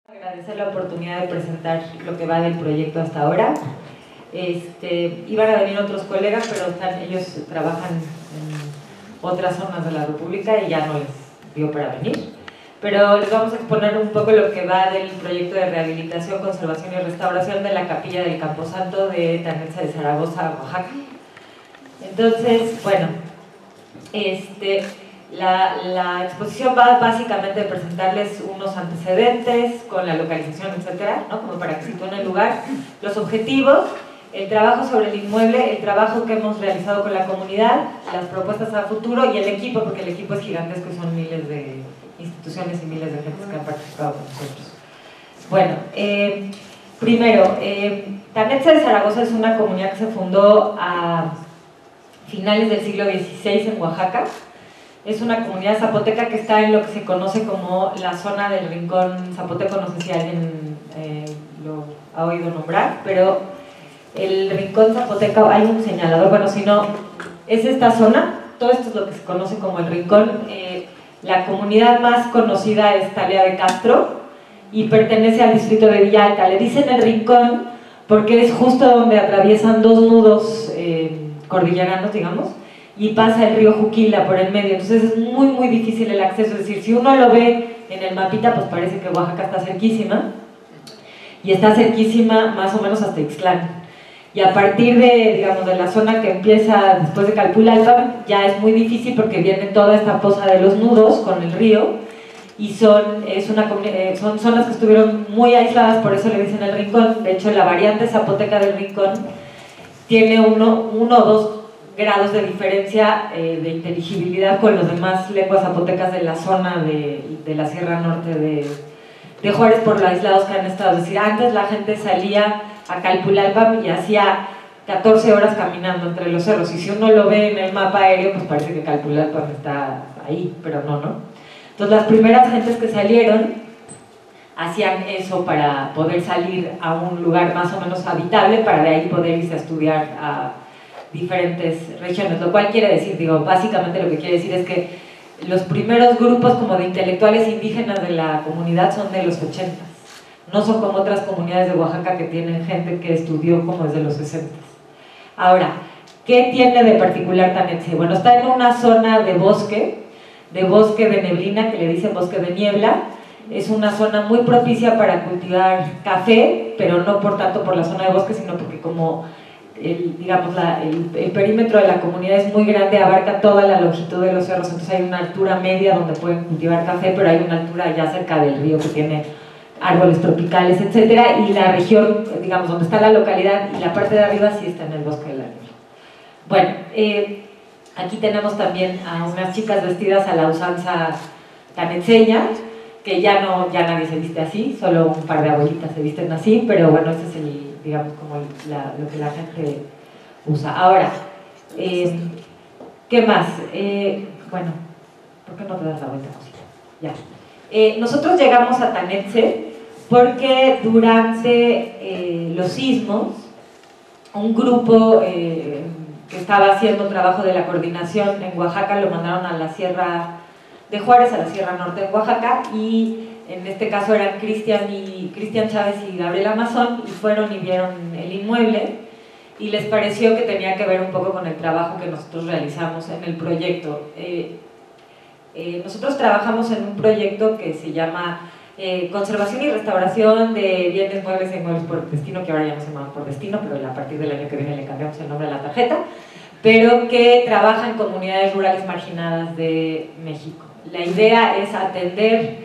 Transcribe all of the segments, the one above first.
Agradecer la oportunidad de presentar lo que va del proyecto hasta ahora. Iban a venir otros colegas, pero ellos trabajan en otras zonas de la República y ya no les dio para venir. Pero les vamos a exponer un poco lo que va del proyecto de rehabilitación, conservación y restauración de la capilla del Camposanto de Tanetza de Zaragoza, Oaxaca. Entonces, bueno, la exposición va básicamente a presentarles unos antecedentes con la localización, etcétera, ¿no? Como para que sitúen el lugar, los objetivos, el trabajo sobre el inmueble, el trabajo que hemos realizado con la comunidad, las propuestas a futuro y el equipo, porque el equipo es gigantesco y son miles de instituciones y miles de gentes que han participado con nosotros. Bueno, primero, Tanetza de Zaragoza es una comunidad que se fundó a finales del siglo XVI en Oaxaca. Es una comunidad zapoteca que está en lo que se conoce como la zona del Rincón Zapoteco. No sé si alguien lo ha oído nombrar, pero el Rincón Zapoteco, hay un señalador, bueno, si no, es esta zona, todo esto es lo que se conoce como el Rincón. La comunidad más conocida es Talea de Castro y pertenece al distrito de Villa Alta. Le dicen el Rincón porque es justo donde atraviesan dos nudos cordilleranos, digamos, y pasa el río Juquila por el medio, entonces es muy muy difícil el acceso, es decir, si uno lo ve en el mapita, pues parece que Oaxaca está cerquísima, y está cerquísima más o menos hasta Ixtlán, y a partir de, digamos, de la zona que empieza después de Calpulalpan, ya es muy difícil porque viene toda esta fosa de los nudos con el río, y son zonas que estuvieron muy aisladas, por eso le dicen el Rincón. De hecho, la variante zapoteca del Rincón tiene uno o dos grados de diferencia de inteligibilidad con las demás lenguas zapotecas de la zona de la Sierra Norte de Juárez, por lo aislados que han estado. Es decir, antes la gente salía a Calpulalpan y hacía 14 horas caminando entre los cerros, y si uno lo ve en el mapa aéreo, pues parece que Calpulalpan está ahí, pero no. Entonces las primeras gentes que salieron hacían eso para poder salir a un lugar más o menos habitable, para de ahí poder irse a estudiar a diferentes regiones, lo cual quiere decir, básicamente lo que quiere decir es que los primeros grupos como de intelectuales indígenas de la comunidad son de los 80, no son como otras comunidades de Oaxaca que tienen gente que estudió como desde los 60. Ahora, ¿qué tiene de particular Tanetza? Bueno, está en una zona de bosque de neblina, que le dicen bosque de niebla. Es una zona muy propicia para cultivar café, pero no por tanto por la zona de bosque, sino porque como el perímetro de la comunidad es muy grande, abarca toda la longitud de los cerros, entonces hay una altura media donde pueden cultivar café, pero hay una altura ya cerca del río que tiene árboles tropicales, etcétera, y la región, digamos, donde está la localidad y la parte de arriba sí está en el bosque de la niebla. Bueno, aquí tenemos también a unas chicas vestidas a la usanza tanetzeña, que ya nadie se viste así, solo un par de abuelitas se visten así, pero bueno, este es digamos, como lo que la gente usa. Ahora, ¿qué más? Bueno, ¿por qué no te das la vuelta, cosita? Ya. Nosotros llegamos a Tanetza porque durante los sismos, un grupo que estaba haciendo trabajo de la coordinación en Oaxaca lo mandaron a la Sierra de Juárez, a la Sierra Norte de Oaxaca, y en este caso eran Cristian Chávez y Gabriela Mazón, y fueron y vieron el inmueble y les pareció que tenía que ver un poco con el trabajo que nosotros realizamos en el proyecto. Nosotros trabajamos en un proyecto que se llama Conservación y Restauración de Bienes Muebles e Inmuebles por Destino, que ahora ya no se llama por destino, pero a partir del año que viene le cambiamos el nombre a la tarjeta, pero que trabaja en comunidades rurales marginadas de México. La idea es atender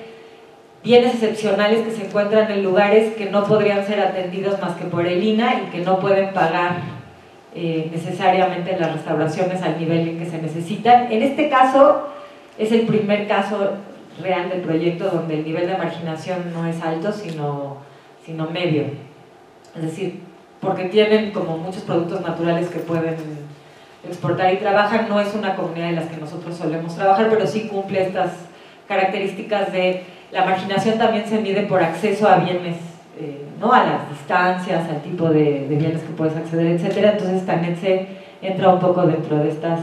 bienes excepcionales que se encuentran en lugares que no podrían ser atendidos más que por el INAH y que no pueden pagar necesariamente las restauraciones al nivel en que se necesitan. En este caso es el primer caso real del proyecto donde el nivel de marginación no es alto, sino medio. Es decir, porque tienen como muchos productos naturales que pueden exportar y trabajan. No es una comunidad de las que nosotros solemos trabajar, pero sí cumple estas características de la marginación. También se mide por acceso a bienes, ¿no? A las distancias, al tipo de bienes que puedes acceder, etcétera. Entonces Tanetza entra un poco dentro de estas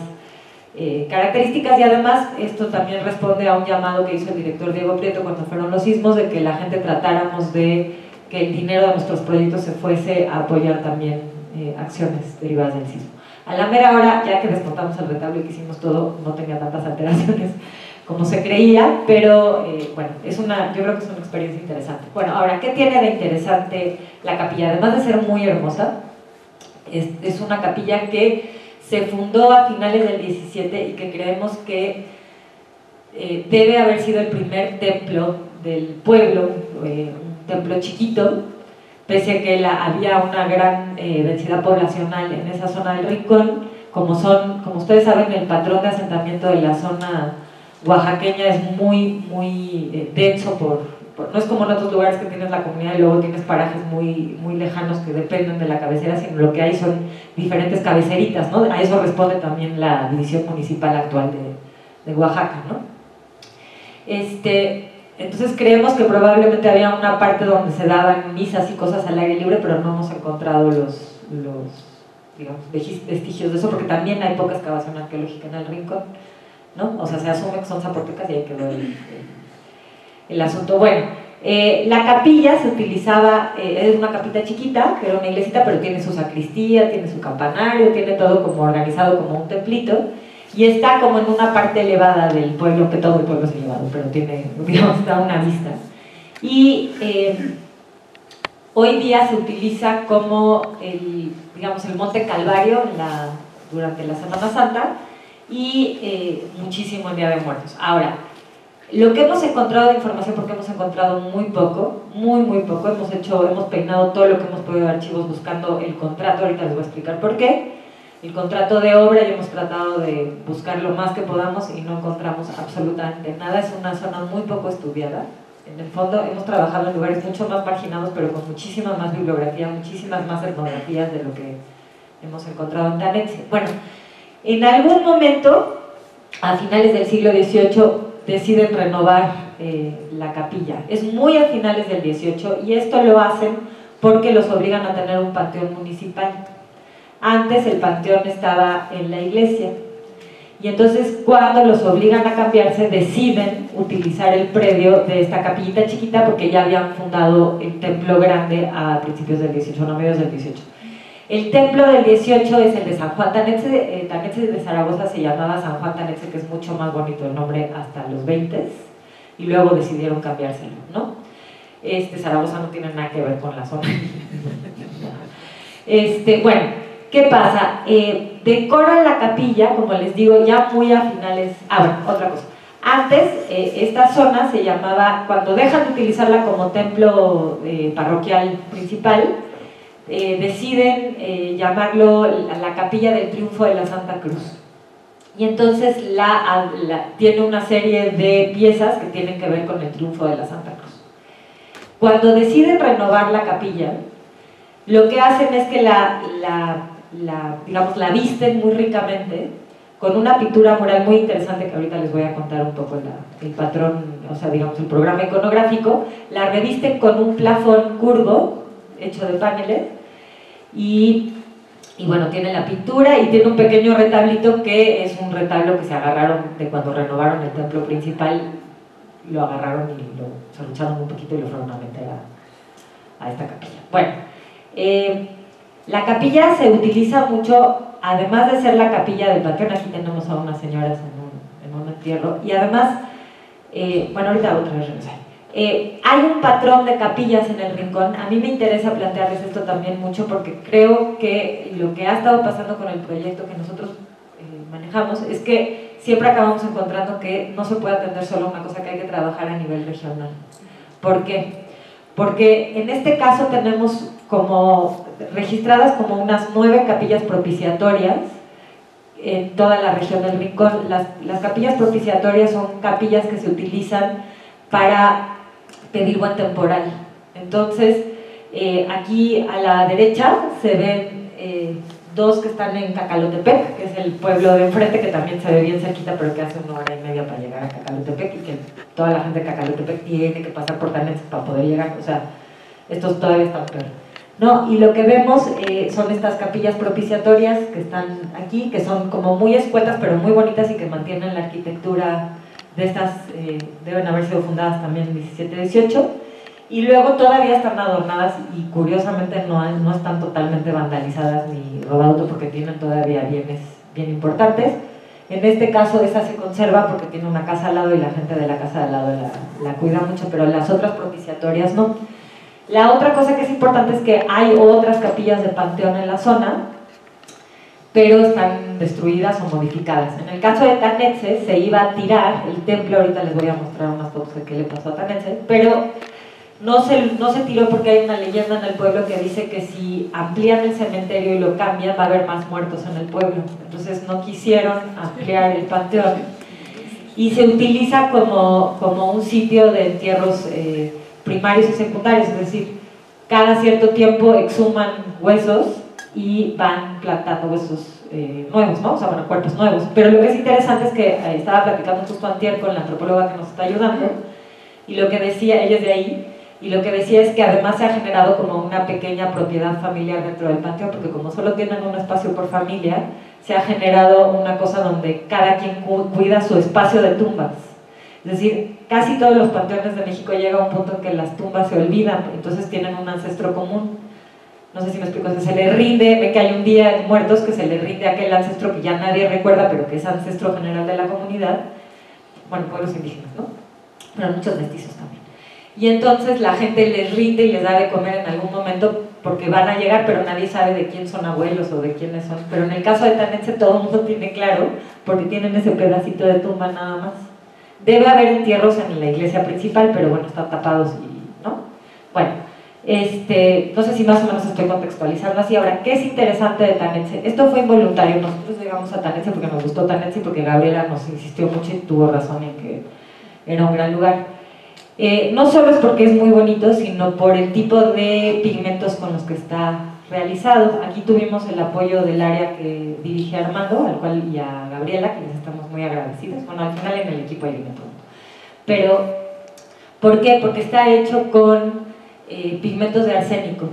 características, y además esto también responde a un llamado que hizo el director Diego Prieto cuando fueron los sismos, de que la gente tratáramos de que el dinero de nuestros proyectos se fuese a apoyar también acciones derivadas del sismo. A la mera hora, ya que desmontamos el retablo y que hicimos todo, no tenía tantas alteraciones como se creía, pero bueno, yo creo que es una experiencia interesante. Bueno, ahora, ¿qué tiene de interesante la capilla? Además de ser muy hermosa, es una capilla que se fundó a finales del 17 y que creemos que debe haber sido el primer templo del pueblo, un templo chiquito, pese a que había una gran densidad poblacional en esa zona del Rincón. Como ustedes saben, el patrón de asentamiento de la zona oaxaqueña es muy denso, no es como en otros lugares que tienes la comunidad y luego tienes parajes muy lejanos que dependen de la cabecera, sino lo que hay son diferentes cabeceritas, ¿no? A eso responde también la división municipal actual de Oaxaca, ¿no? Entonces creemos que probablemente había una parte donde se daban misas y cosas al aire libre, pero no hemos encontrado los digamos, vestigios de eso, porque también hay poca excavación arqueológica en el Rincón, ¿no? O sea, se asume que son zapotecas y ahí quedó el asunto. Bueno, la capilla se utilizaba, es una capita chiquita, que era una iglesita, pero tiene su sacristía, tiene su campanario, tiene todo como organizado como un templito, y está como en una parte elevada del pueblo, que todo el pueblo es elevado, pero tiene, digamos, da una vista. Y hoy día se utiliza como el Monte Calvario durante la Semana Santa, y muchísimo el Día de Muertos. Ahora, lo que hemos encontrado de información, porque hemos encontrado muy poco, muy poco, hemos peinado todo lo que hemos podido de archivos buscando el contrato, ahorita les voy a explicar por qué, el contrato de obra, y hemos tratado de buscar lo más que podamos y no encontramos absolutamente nada. Es una zona muy poco estudiada. En el fondo hemos trabajado en lugares mucho más marginados, pero con muchísima más bibliografía, muchísimas más etnografías de lo que hemos encontrado en Tanetxe. Bueno, en algún momento, a finales del siglo XVIII, deciden renovar la capilla. Es muy a finales del XVIII, y esto lo hacen porque los obligan a tener un panteón municipal. Antes el panteón estaba en la iglesia, y entonces cuando los obligan a cambiarse deciden utilizar el predio de esta capillita chiquita, porque ya habían fundado el templo grande a principios del XVIII, no, a mediados del XVIII. El templo del 18 es el de San Juan Tanetxe. Tanetxe de Zaragoza se llamaba San Juan Tanetxe, que es mucho más bonito el nombre, hasta los 20, y luego decidieron cambiárselo, ¿no? Zaragoza no tiene nada que ver con la zona. Bueno, ¿qué pasa? Decoran la capilla, como les digo, ya muy a finales... bueno, otra cosa. Antes, esta zona se llamaba, cuando dejan de utilizarla como templo parroquial principal, deciden llamarlo la Capilla del Triunfo de la Santa Cruz. Y entonces tiene una serie de piezas que tienen que ver con el triunfo de la Santa Cruz. Cuando deciden renovar la capilla, lo que hacen es que digamos, la visten muy ricamente, con una pintura mural muy interesante, que ahorita les voy a contar un poco el patrón, o sea, digamos, el programa iconográfico. La revisten con un plafón curvo, hecho de paneles, y bueno, tiene la pintura y tiene un pequeño retablito que es un retablo que se agarraron de cuando renovaron el templo principal, lo agarraron y lo solucharon un poquito y lo fueron a meter a esta capilla. Bueno, la capilla se utiliza mucho, además de ser la capilla del panteón. Aquí tenemos a unas señoras en un entierro, y además, bueno, ahorita otra vez regresar. Hay un patrón de capillas en el Rincón. A mí me interesa plantearles esto también mucho, porque creo que lo que ha estado pasando con el proyecto que nosotros manejamos es que siempre acabamos encontrando que no se puede atender solo una cosa, que hay que trabajar a nivel regional. ¿Por qué? Porque en este caso tenemos registradas como unas 9 capillas propiciatorias en toda la región del Rincón. Las capillas propiciatorias son capillas que se utilizan para pedir buen temporal. Entonces, aquí a la derecha se ven 2 que están en Cacalotepec, que es el pueblo de enfrente, que también se ve bien cerquita, pero que hace 1 hora y media para llegar a Cacalotepec, y que toda la gente de Cacalotepec tiene que pasar por Tanetxe para poder llegar. O sea, estos todavía están peor. ¿no? Y lo que vemos son estas capillas propiciatorias que están aquí, que son como muy escuetas, pero muy bonitas y que mantienen la arquitectura de estas, deben haber sido fundadas también en 17-18, y luego todavía están adornadas y curiosamente no están totalmente vandalizadas ni robadas porque tienen todavía bienes bien importantes. En este caso esa se conserva porque tiene una casa al lado y la gente de la casa al lado la cuida mucho, pero las otras propiciatorias no. La otra cosa que es importante es que hay otras capillas de panteón en la zona, pero están destruidas o modificadas. En el caso de Tanetse se iba a tirar el templo, ahorita les voy a mostrar unas fotos de qué le pasó a Tanetse, pero no se tiró porque hay una leyenda en el pueblo que dice que si amplían el cementerio y lo cambian va a haber más muertos en el pueblo. Entonces no quisieron ampliar el panteón y se utiliza como un sitio de entierros primarios y secundarios, es decir, cada cierto tiempo exhuman huesos y van plantando huesos nuevos, ¿no? O sea, bueno, cuerpos nuevos. Pero lo que es interesante es que estaba platicando justo antier con la antropóloga que nos está ayudando, y lo que decía, ella es de ahí, y lo que decía es que además se ha generado como una pequeña propiedad familiar dentro del panteón, porque como solo tienen un espacio por familia, se ha generado una cosa donde cada quien cuida su espacio de tumbas. Es decir, casi todos los panteones de México llega a un punto en que las tumbas se olvidan, entonces tienen un ancestro común. No sé si me explico, se le rinde, ve que hay un día de muertos que se le rinde a aquel ancestro que ya nadie recuerda, pero que es ancestro general de la comunidad. Bueno, pueblos indígenas, ¿no? Pero muchos mestizos también. Y entonces la gente les rinde y les da de comer en algún momento porque van a llegar, pero nadie sabe de quién son abuelos o de quiénes son. Pero en el caso de Tanetse todo el mundo tiene claro, porque tienen ese pedacito de tumba nada más. Debe haber entierros en la iglesia principal, pero bueno, están tapados y, ¿no? Bueno, no sé si más o menos estoy contextualizando así. Ahora, ¿qué es interesante de Tanetse? Esto fue involuntario, nosotros llegamos a Tanetse porque nos gustó Tanetse y porque Gabriela nos insistió mucho y tuvo razón en que era un gran lugar. No solo es porque es muy bonito, sino por el tipo de pigmentos con los que está realizado. Aquí tuvimos el apoyo del área que dirige Armando, al cual y a Gabriela, que les estamos muy agradecidos. Bueno, al final en el equipo hay un todo. Pero, ¿por qué? Porque está hecho con pigmentos de arsénico.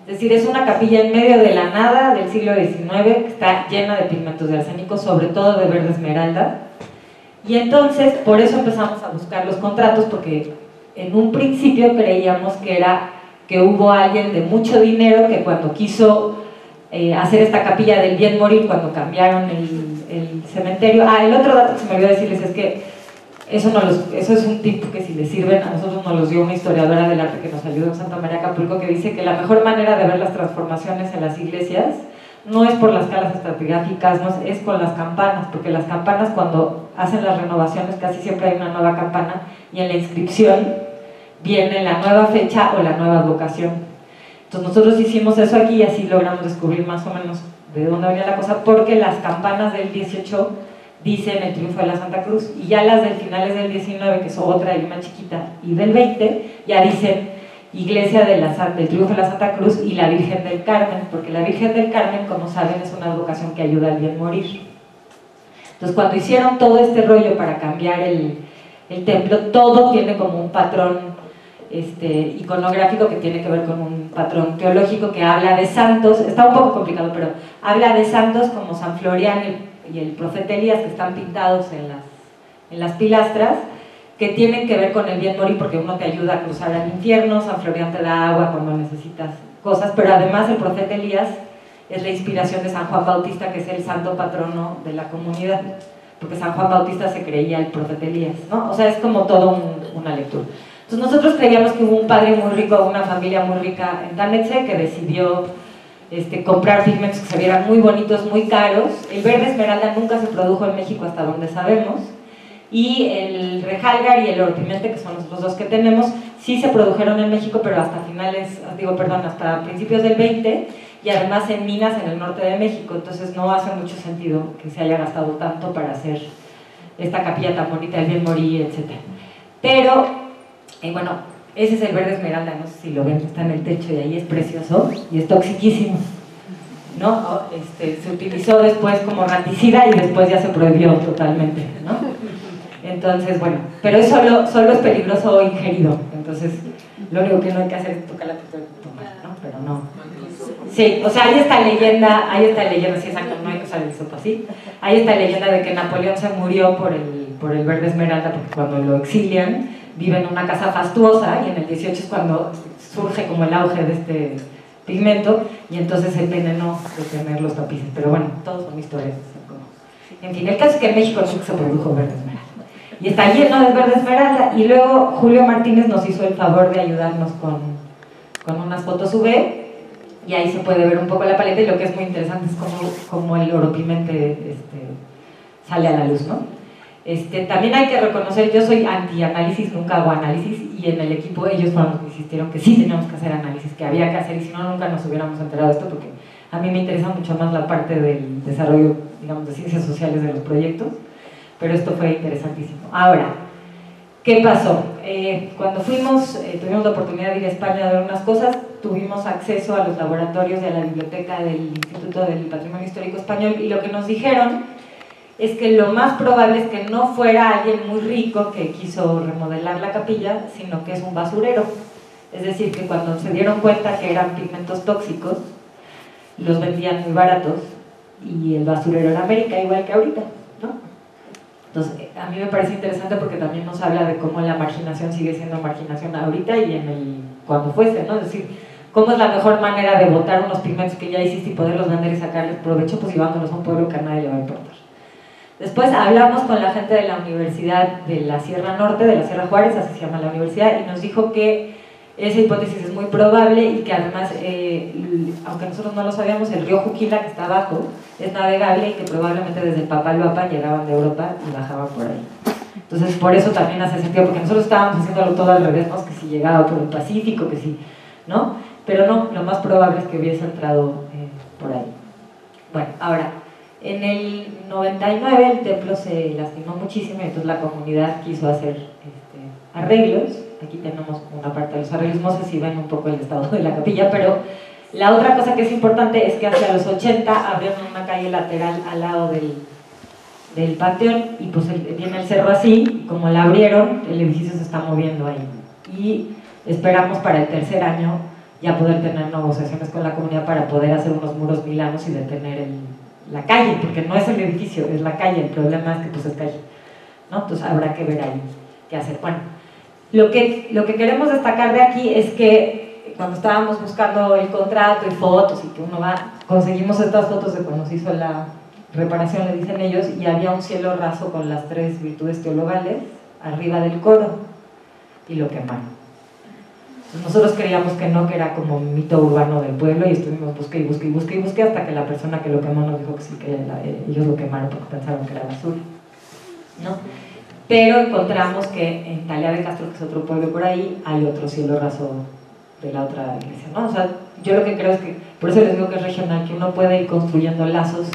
Es decir, es una capilla en medio de la nada del siglo XIX que está llena de pigmentos de arsénico, sobre todo de verde esmeralda. Y entonces, por eso empezamos a buscar los contratos, porque en un principio creíamos que hubo alguien de mucho dinero que cuando quiso hacer esta capilla del bien morir, cuando cambiaron el cementerio. El otro dato que se me olvidó decirles es que eso es un tip que si les sirven, a nosotros nos los dio una historiadora del arte que nos ayudó en Santa María Acapulco, que dice que la mejor manera de ver las transformaciones en las iglesias no es por las calas estratigráficas, no es con las campanas, porque las campanas cuando hacen las renovaciones casi siempre hay una nueva campana y en la inscripción viene la nueva fecha o la nueva advocación. Entonces nosotros hicimos eso aquí y así logramos descubrir más o menos de dónde venía la cosa, porque las campanas del 18 dicen el triunfo de la Santa Cruz, y ya las del finales del 19, que son otra y una chiquita, y del 20 ya dicen Iglesia del Triunfo de la Santa Cruz y la Virgen del Carmen, porque la Virgen del Carmen, como saben, es una advocación que ayuda al bien morir. Entonces, cuando hicieron todo este rollo para cambiar el templo, todo tiene como un patrón iconográfico que tiene que ver con un patrón teológico que habla de santos. Está un poco complicado, pero habla de santos como San Florian y el profeta Elías, que están pintados en las pilastras, que tienen que ver con el bien morir, porque uno te ayuda a cruzar al infierno, San Florian te da agua cuando necesitas cosas, pero además el profeta Elías es la inspiración de San Juan Bautista, que es el santo patrono de la comunidad, porque San Juan Bautista se creía el profeta Elías, ¿no? O sea, es como todo una lectura. Entonces nosotros creíamos que hubo un padre muy rico, una familia muy rica en Tanetse, que decidió comprar pigmentos que se vieran muy bonitos, muy caros. El verde esmeralda nunca se produjo en México hasta donde sabemos, y el rejalgar y el orpimente, que son los otros dos que tenemos, sí se produjeron en México, pero hasta hasta principios del 20, y además en minas en el norte de México. Entonces no hace mucho sentido que se haya gastado tanto para hacer esta capilla tan bonita del bien morir, etc. Pero, bueno, ese es el verde esmeralda, no sé si lo ven, está en el techo y ahí es precioso y es toxiquísimo, ¿no? Se utilizó después como raticida y después ya se prohibió totalmente, ¿no? Entonces, bueno, pero es solo es peligroso ingerido, entonces lo único que no hay que hacer es tocar la pistola, ¿no? Pero no. Sí, o sea, hay esta leyenda, sí, exacto, no hay que usar el hisopo así. Hay esta leyenda de que Napoleón se murió por el verde esmeralda, porque cuando lo exilian, vive en una casa fastuosa, y en el 18 es cuando surge como el auge de este pigmento, y entonces él envenenó de tener los tapices. Pero bueno, todos son historias. En fin, el caso es que en México nunca se produjo verde esmeralda. Y está lleno de verde esmeralda. Y luego Julio Martínez nos hizo el favor de ayudarnos con unas fotos UV, y ahí se puede ver un poco la paleta, y lo que es muy interesante es cómo el oropimente sale a la luz, ¿no? También hay que reconocer, yo soy anti-análisis, nunca hago análisis, y en el equipo ellos fueron los que insistieron que sí teníamos que hacer análisis, que había que hacer, y si no, nunca nos hubiéramos enterado de esto, porque a mí me interesa mucho más la parte del desarrollo, digamos, de ciencias sociales de los proyectos, pero esto fue interesantísimo. Ahora, ¿qué pasó? Cuando fuimos, tuvimos la oportunidad de ir a España a ver unas cosas, tuvimos acceso a los laboratorios y a la biblioteca del Instituto del Patrimonio Histórico Español, y lo que nos dijeron es que lo más probable es que no fuera alguien muy rico que quiso remodelar la capilla, sino que es un basurero. Es decir, que cuando se dieron cuenta que eran pigmentos tóxicos, los vendían muy baratos, y el basurero era América, igual que ahorita, ¿no? Entonces, a mí me parece interesante porque también nos habla de cómo la marginación sigue siendo marginación ahorita y cuando fuese, ¿no? Es decir, cómo es la mejor manera de botar unos pigmentos que ya hiciste y poderlos vender y sacarles provecho, pues llevándolos a un pueblo que a nadie le va a importar. Después hablamos con la gente de la Universidad de la Sierra Norte, de la Sierra Juárez, así se llama la universidad, y nos dijo que esa hipótesis es muy probable, y que además, aunque nosotros no lo sabíamos, el río Juquila, que está abajo, es navegable, y que probablemente desde Papaloapan llegaban de Europa y bajaban por ahí. Entonces, por eso también hace sentido, porque nosotros estábamos haciéndolo todo al revés, ¿no? Que si llegaba por el Pacífico, que si, ¿no? Pero no, lo más probable es que hubiese entrado por ahí. Bueno, ahora, en el 99 el templo se lastimó muchísimo, y entonces la comunidad quiso hacer arreglos. Aquí tenemos una parte de los arreglos, no sé si ven un poco el estado de la capilla, pero la otra cosa que es importante es que hacia los 80 abrieron una calle lateral al lado del panteón, y pues tiene el cerro así, y como la abrieron, el edificio se está moviendo ahí, y esperamos para el tercer año ya poder tener negociaciones con la comunidad para poder hacer unos muros milanos y detener la calle, porque no es el edificio, es la calle, el problema es que pues es calle, ¿no? Entonces habrá que ver ahí qué hacer. Bueno, lo que queremos destacar de aquí es que cuando estábamos buscando el contrato y fotos, y que uno va, conseguimos estas fotos de cuando se hizo la reparación, le dicen ellos, y había un cielo raso con las 3 virtudes teologales arriba del coro, y lo quemaron. Nosotros creíamos que no, que era como un mito urbano del pueblo, y estuvimos busqué hasta que la persona que lo quemó nos dijo que sí, que ellos lo quemaron porque pensaron que era basura, ¿no? Pero encontramos que en Talea de Castro, que es otro pueblo por ahí, hay otro cielo raso de la otra iglesia, ¿no? O sea, yo lo que creo es que, por eso les digo que es regional, que uno puede ir construyendo lazos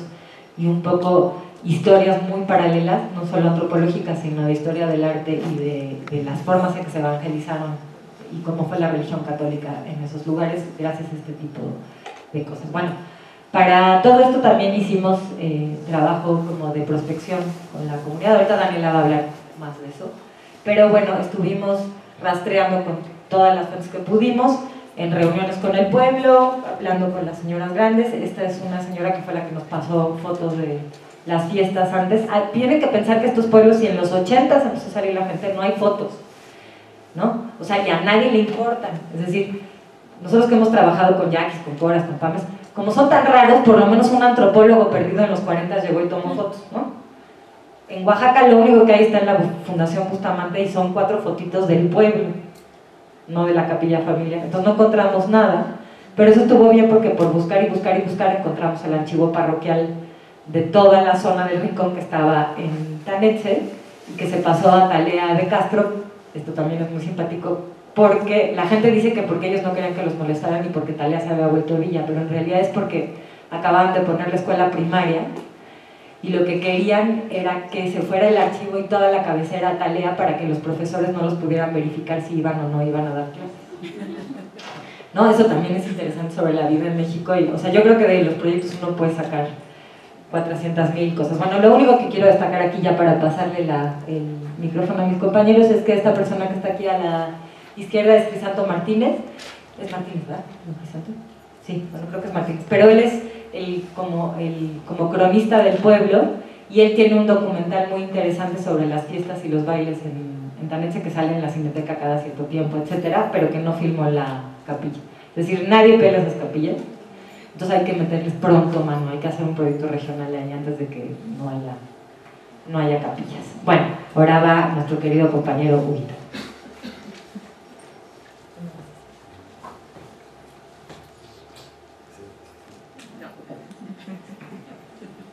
y un poco historias muy paralelas, no solo antropológicas, sino de historia del arte y de las formas en que se evangelizaron y cómo fue la religión católica en esos lugares, gracias a este tipo de cosas. Bueno, para todo esto también hicimos trabajo como de prospección con la comunidad. Ahorita Daniela va a hablar más de eso, pero bueno, estuvimos rastreando con todas las fuentes que pudimos, en reuniones con el pueblo, hablando con las señoras grandes. Esta es una señora que fue la que nos pasó fotos de las fiestas antes. Tienen que pensar que estos pueblos, si en los 80 empezó a salir la gente, no hay fotos, ¿no? O sea, y a nadie le importan. Es decir, nosotros que hemos trabajado con yaquis, con coras, con pames, como son tan raros, por lo menos un antropólogo perdido en los 40 llegó y tomó fotos, ¿no? En Oaxaca lo único que hay está en la Fundación Bustamante, y son 4 fotitos del pueblo, no de la capilla familiar. Entonces no encontramos nada, pero eso estuvo bien porque por buscar encontramos el archivo parroquial de toda la zona del Rincón que estaba en Tanetze y que se pasó a Talea de Castro. Esto también es muy simpático porque la gente dice que porque ellos no querían que los molestaran y porque Talea se había vuelto villa, pero en realidad es porque acababan de poner la escuela primaria y lo que querían era que se fuera el archivo y toda la cabecera a Talea para que los profesores no los pudieran verificar si iban o no iban a dar clases. ¿No? Eso también es interesante sobre la vida en México, y, o sea, yo creo que de los proyectos uno puede sacar 400.000 cosas. Bueno, lo único que quiero destacar aquí, ya para pasarle el micrófono a mis compañeros, es que esta persona que está aquí a la izquierda es Crisanto Martínez. Es Martínez, ¿verdad? ¿No, Crisanto? sí, bueno, creo que es Martínez, pero él es como cronista del pueblo, y él tiene un documental muy interesante sobre las fiestas y los bailes en Tanetxe, que sale en la Cineteca cada cierto tiempo, etcétera, pero que no filmó la capilla. Es decir, nadie pela esas capillas, entonces hay que meterles pronto mano, hay que hacer un proyecto regional ahí antes de que no haya capillas. Bueno, ahora va nuestro querido compañero Huguito.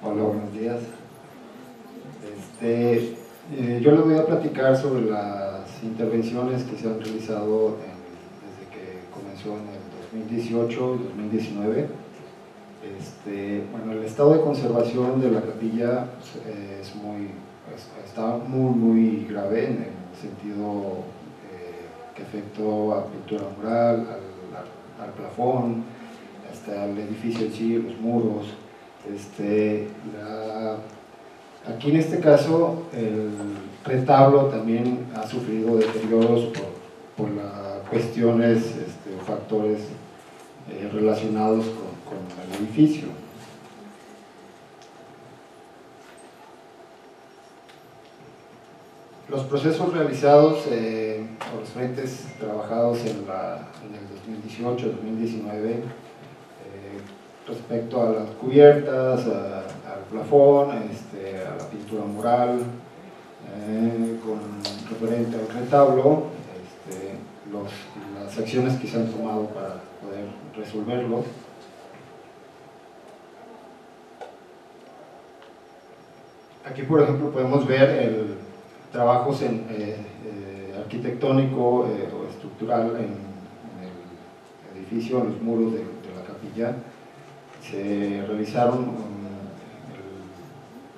Hola, buenos días. Yo les voy a platicar sobre las intervenciones que se han realizado desde que comenzó en el 2018 y 2019. Bueno, el estado de conservación de la capilla está muy grave en el sentido que afectó a pintura mural, al plafón, hasta el edificio en sí, los muros. Aquí en este caso el retablo también ha sufrido deterioros por las cuestiones o factores relacionados con el edificio. Los procesos realizados por los frentes trabajados en el 2018-2019 respecto a las cubiertas, al plafón, a la pintura mural, con referente al retablo, las acciones que se han tomado para poder resolverlos. Aquí, por ejemplo, podemos ver el trabajos arquitectónico o estructural en el edificio, en los muros de la capilla. Se realizaron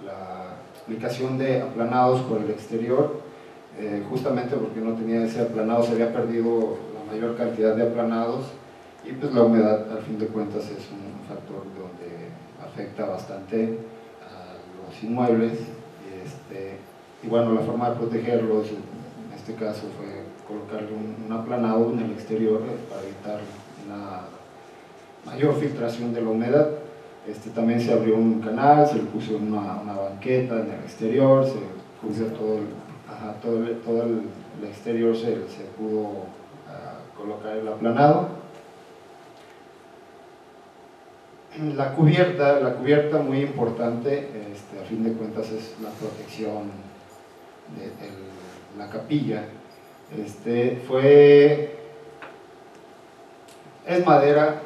la aplicación de aplanados por el exterior, justamente porque no tenía ese aplanado, se había perdido la mayor cantidad de aplanados, y pues la humedad al fin de cuentas es un factor donde afecta bastante a los inmuebles, y bueno, la forma de protegerlos en este caso fue colocarle un aplanado en el exterior para evitar una mayor filtración de la humedad. También se abrió un canal, se le puso una banqueta en el exterior, se cubrió todo el exterior, se pudo colocar el aplanado. La cubierta muy importante, a fin de cuentas es la protección de la capilla. Es madera,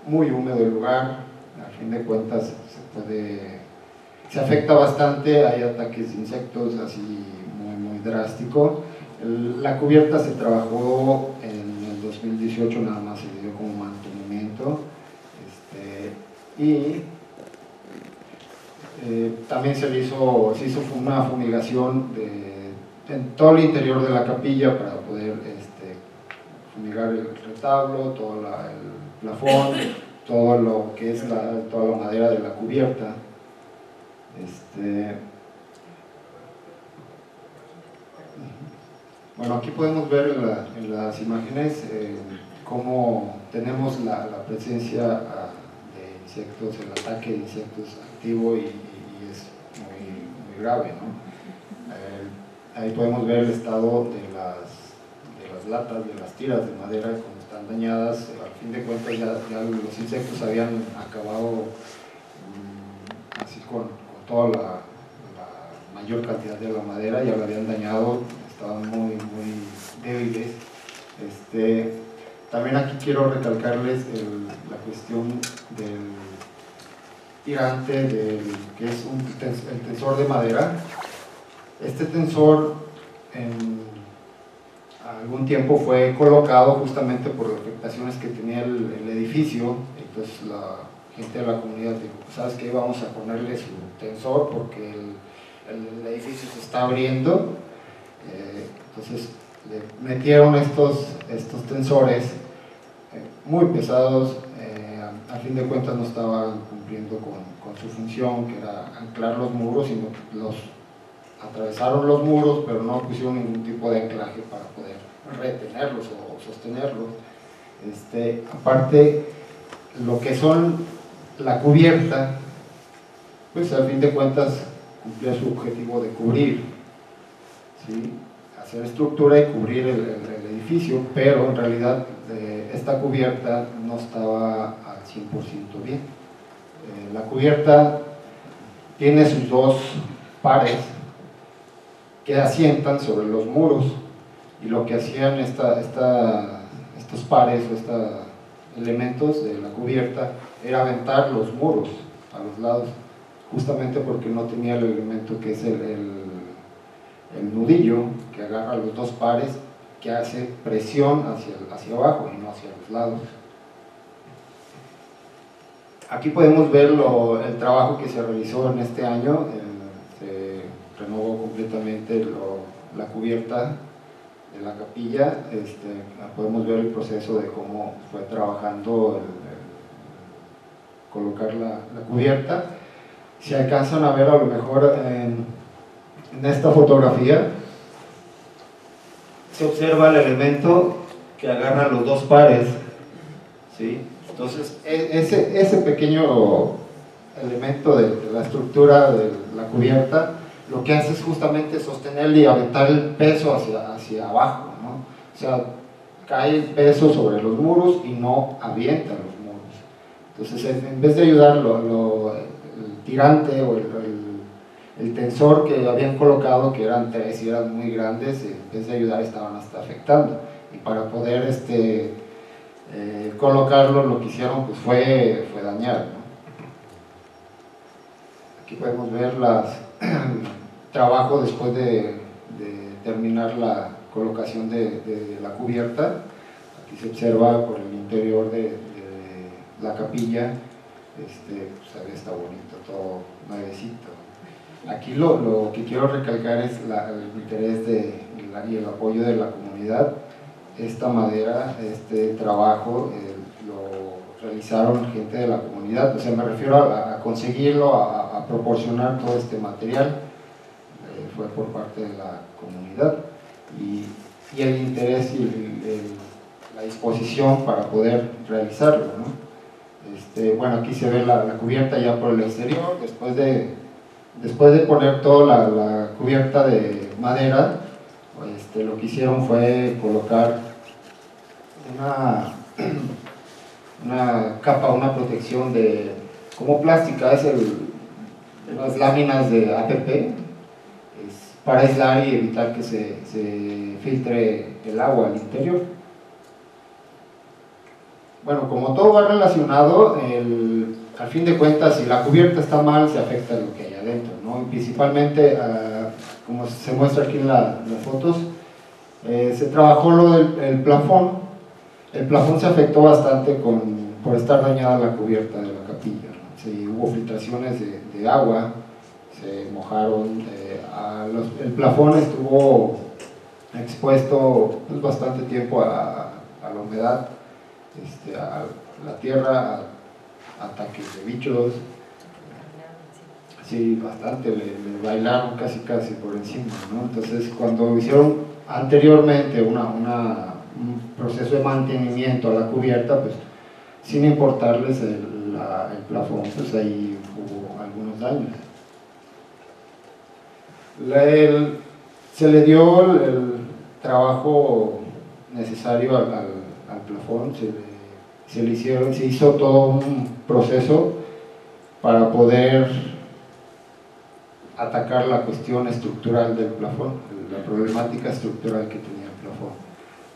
muy húmedo el lugar, a fin de cuentas se afecta bastante, hay ataques de insectos así muy drástico. La cubierta se trabajó en el 2018, nada más se le dio como mantenimiento, y también se hizo una fumigación en todo el interior de la capilla para poder fumigar el retablo, todo el plafón, todo lo que es toda la madera de la cubierta. Bueno, aquí podemos ver en las imágenes cómo tenemos la presencia de insectos, el ataque de insectos activo, y es muy grave, ¿no? Ahí podemos ver el estado de las latas, de las tiras de madera, como están dañadas. Al fin de cuentas ya los insectos habían acabado así con toda la mayor cantidad de la madera, ya la habían dañado, estaban muy débiles. También aquí quiero recalcarles la cuestión del tirante, que es el tensor de madera. Este tensor en algún tiempo fue colocado justamente por las afectaciones que tenía el edificio. Entonces la gente de la comunidad dijo, ¿sabes qué? Vamos a ponerle su tensor porque el edificio se está abriendo. Entonces le metieron estos tensores muy pesados, a fin de cuentas no estaban cumpliendo con su función, que era anclar los muros, sino atravesaron los muros, pero no pusieron ningún tipo de anclaje para poder retenerlos o sostenerlos. Aparte, lo que son la cubierta, pues al fin de cuentas cumplía su objetivo de cubrir, ¿sí? Hacer estructura y cubrir el edificio, pero en realidad esta cubierta no estaba al 100% bien. La cubierta tiene sus dos pares que asientan sobre los muros, y lo que hacían estos pares o estos elementos de la cubierta era aventar los muros a los lados, justamente porque no tenía el elemento que es el nudillo que agarra los dos pares, que hace presión hacia abajo y no hacia los lados. Aquí podemos ver el trabajo que se realizó en este año. Se renovó completamente la cubierta de la capilla. Podemos ver el proceso de cómo fue trabajando colocar la cubierta. Si alcanzan a ver a lo mejor en esta fotografía, se observa el elemento que agarra los dos pares, ¿sí? Entonces ese pequeño elemento de la estructura de la cubierta lo que hace es justamente sostenerle y aventar el peso hacia abajo, ¿no? O sea, cae el peso sobre los muros y no avienta los muros. Entonces, en vez de ayudar el tirante o el tensor que habían colocado, que eran 3 y eran muy grandes, en vez de ayudar estaban hasta afectando. Y para poder colocarlo, lo que hicieron pues fue dañar, ¿no? Aquí podemos ver el trabajo después de terminar la colocación de la cubierta. Aquí se observa por el interior de la capilla, pues está bonito, todo nuevecito. Aquí lo que quiero recalcar es el interés y el apoyo de la comunidad. Esta madera, este trabajo, lo realizaron gente de la comunidad, o sea, me refiero a conseguirlo, a proporcionar todo este material, fue por parte de la comunidad, y el interés y la disposición para poder realizarlo, ¿no? Bueno, aquí se ve la cubierta ya por el exterior. Después de poner toda la cubierta de madera, lo que hicieron fue colocar una capa, una protección como plástica, las láminas de APP, para aislar y evitar que se filtre el agua al interior. Bueno, como todo va relacionado, al fin de cuentas, si la cubierta está mal, se afecta lo que hay adentro, ¿no? Y principalmente, como se muestra aquí en las fotos, se trabajó el plafón. El plafón se afectó bastante por estar dañada la cubierta de la capilla, ¿no? Sí, hubo filtraciones de agua, se mojaron, el plafón estuvo expuesto pues, bastante tiempo a la humedad, a la tierra, a ataques de bichos. Sí, bastante, le bailaron casi por encima, ¿no? Entonces, cuando hicieron anteriormente un proceso de mantenimiento a la cubierta, pues sin importarles el plafón, pues ahí hubo algunos daños. Se le dio el trabajo necesario al plafón, se hizo todo un proceso para poder atacar la cuestión estructural del plafón, la problemática estructural que tenía el plafón.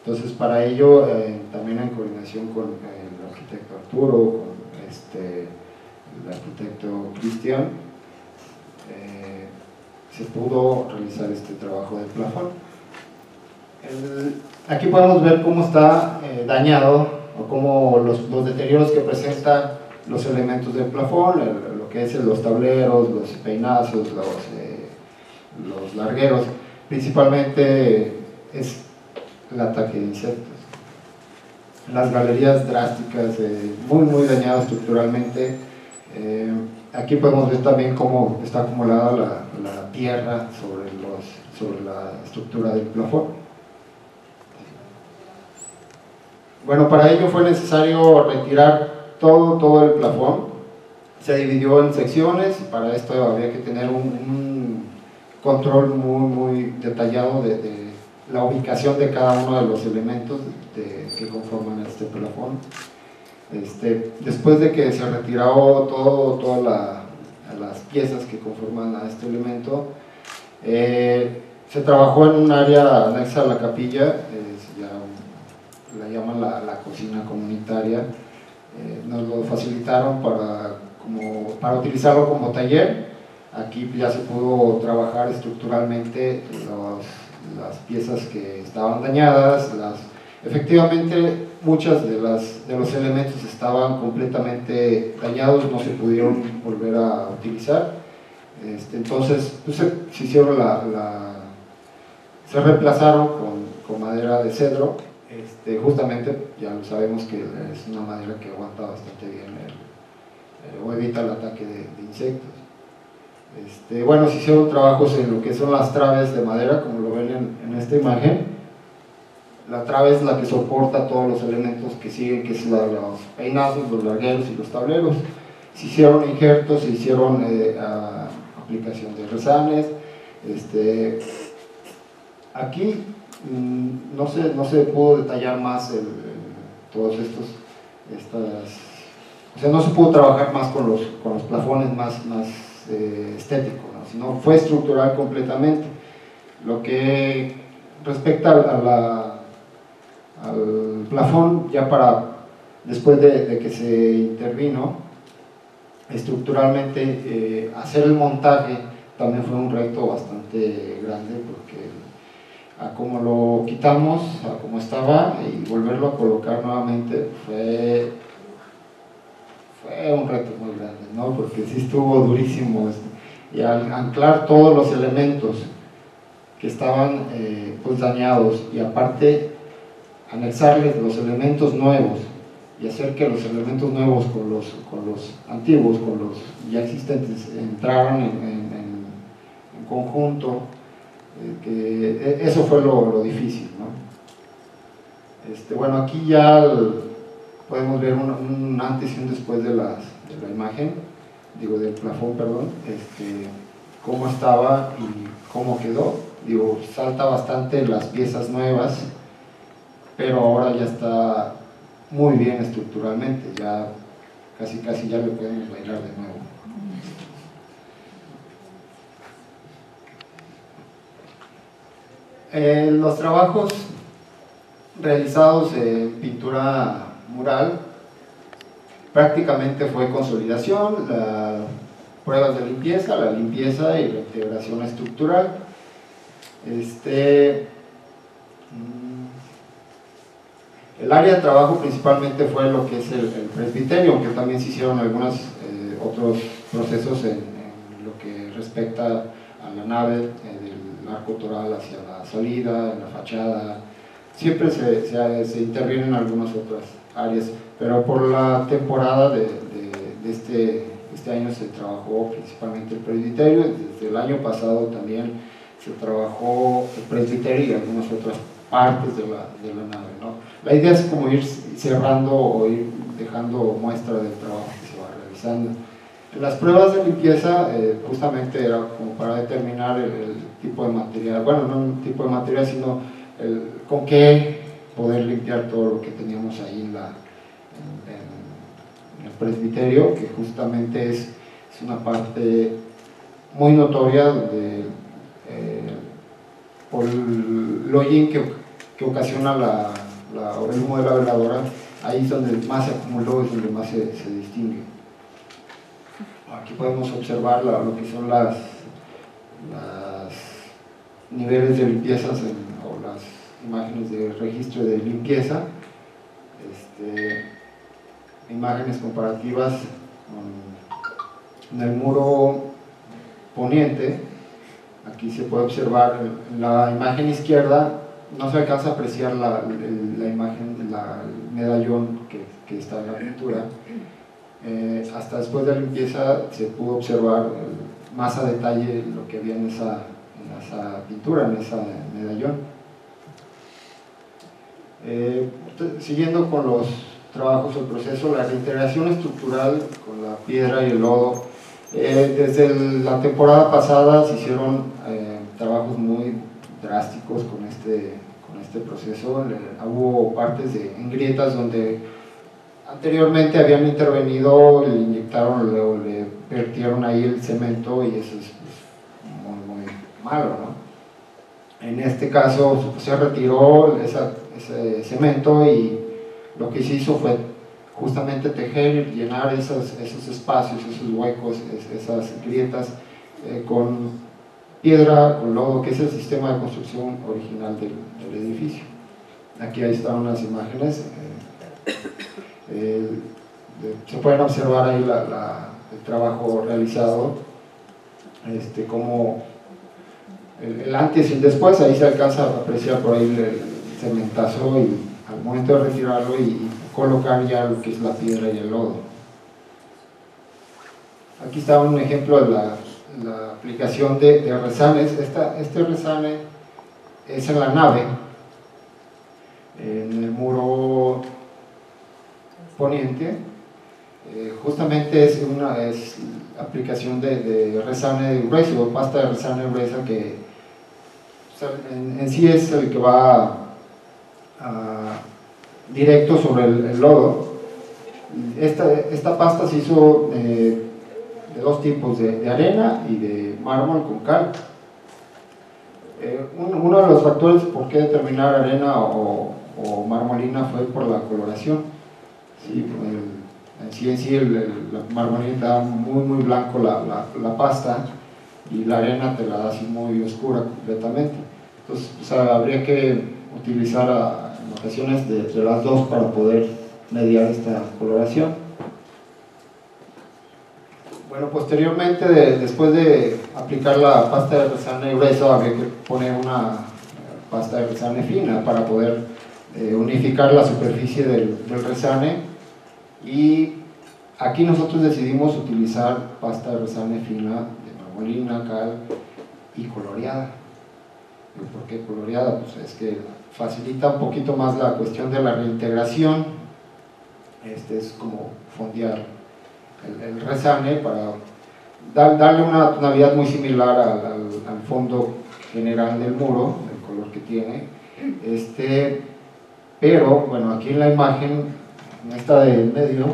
Entonces, para ello, también en coordinación con el arquitecto Arturo, con el arquitecto Cristian, se pudo realizar este trabajo del plafón. Aquí podemos ver cómo está dañado, o cómo los deterioros que presentan los elementos del plafón, lo que es los tableros, los peinazos, los largueros. Principalmente es el ataque de insectos. Las galerías drásticas, muy dañadas estructuralmente. Aquí podemos ver también cómo está acumulada la tierra sobre la estructura del plafón. Bueno, para ello fue necesario retirar todo el plafón. Se dividió en secciones, para esto había que tener un control muy detallado de la ubicación de cada uno de los elementos que conforman este plafón. Después de que se retiró todas las piezas que conforman a este elemento, se trabajó en un área anexa a la capilla, la llaman la cocina comunitaria. Nos lo facilitaron para utilizarlo como taller. Aquí ya se pudo trabajar estructuralmente las piezas que estaban dañadas. Efectivamente, muchas de los elementos estaban completamente dañados, no se pudieron volver a utilizar. Entonces pues, se hicieron se reemplazaron con madera de cedro. Justamente ya lo sabemos que es una madera que aguanta bastante bien o evita el ataque de insectos. Bueno, se hicieron trabajos en lo que son las traves de madera, como lo ven en esta imagen. La trave es la que soporta todos los elementos que siguen, que son los peinazos, los largueros y los tableros. Se hicieron injertos, se hicieron aplicación de resanes. Aquí no se pudo detallar más todos o sea, no se pudo trabajar más con los plafones más estéticos, ¿no? Sino fue estructural completamente. Lo que respecta al plafón, ya después de que se intervino estructuralmente, hacer el montaje también fue un reto bastante grande, porque a como lo quitamos, a como estaba, y volverlo a colocar nuevamente fue un reto muy grande, ¿no? Porque sí estuvo durísimo, y al anclar todos los elementos que estaban pues dañados, y aparte anexarles los elementos nuevos y hacer que los elementos nuevos con los antiguos, con los ya existentes, entraran en conjunto, que eso fue lo difícil, ¿no? Bueno, aquí ya podemos ver un antes y un después de la imagen, del plafón, perdón, cómo estaba y cómo quedó. Salta bastante las piezas nuevas, pero ahora ya está muy bien estructuralmente, ya casi ya lo podemos bailar de nuevo. Los trabajos realizados en pintura mural prácticamente fue consolidación, pruebas de limpieza, la limpieza y la integración estructural. El área de trabajo principalmente fue lo que es el presbiterio, aunque también se hicieron algunos otros procesos en lo que respecta a la nave, del arco toral hacia la salida, en la fachada. Siempre se intervienen en algunas otras áreas, pero por la temporada de este año se trabajó principalmente el presbiterio. Desde el año pasado también se trabajó el presbiterio y algunas otras partes de la nave, ¿no? La idea es como ir cerrando o ir dejando muestra del trabajo que se va realizando. Las pruebas de limpieza justamente era como para determinar el tipo de material, bueno, no un tipo de material, sino con qué poder limpiar todo lo que teníamos ahí en el presbiterio, que justamente es una parte muy notoria donde por el hollín que ocasiona el humo de la veladora, ahí es donde más se acumuló, es donde más se distingue. Aquí podemos observar lo que son las niveles de limpiezas o las imágenes de registro de limpieza, imágenes comparativas en el muro poniente. Aquí se puede observar en la imagen izquierda, no se alcanza a apreciar la imagen, el medallón que está en la pintura. Hasta después de la limpieza se pudo observar más a detalle lo que había en esa pintura, en ese medallón. Siguiendo con los trabajos o el proceso, la reintegración estructural con la piedra y el lodo. Desde la temporada pasada se hicieron trabajos muy drásticos con este proceso. Hubo partes en grietas donde anteriormente habían intervenido, le inyectaron o le vertieron ahí el cemento, y eso es pues, muy malo, ¿no? En este caso se retiró ese cemento, y lo que se hizo fue justamente tejer y llenar esos espacios, esos huecos, esas grietas con piedra, con lodo, que es el sistema de construcción original del edificio. Aquí ahí están unas imágenes. Se pueden observar ahí el trabajo realizado, como el antes y el después. Ahí se alcanza a apreciar por ahí el cementazo, y al momento de retirarlo y colocar ya lo que es la piedra y el lodo. Aquí está un ejemplo de la aplicación de resanes. Este resane es en la nave, en el muro poniente. Justamente es aplicación de resane grueso, pasta de resane gruesa, que en sí es el que va directo sobre el lodo. Esta pasta se hizo de dos tipos, de arena y de mármol con cal. Uno de los factores por qué determinar arena o marmolina fue por la coloración. Sí, en sí la marmolina te da muy blanco la pasta, y la arena te la da así muy oscura completamente. Entonces, o sea, habría que utilizar notaciones de las dos para poder mediar esta coloración. Bueno, posteriormente, después de aplicar la pasta de resane gruesa, habría que poner una pasta de resane fina para poder unificar la superficie del resane. Y aquí nosotros decidimos utilizar pasta de resane fina de marmolina, cal y coloreada. ¿Por qué coloreada? Pues es que facilita un poquito más la cuestión de la reintegración. Es como fondear el resane para darle una tonalidad muy similar al fondo general del muro, el color que tiene. Pero bueno, aquí en la imagen, en esta de en medio,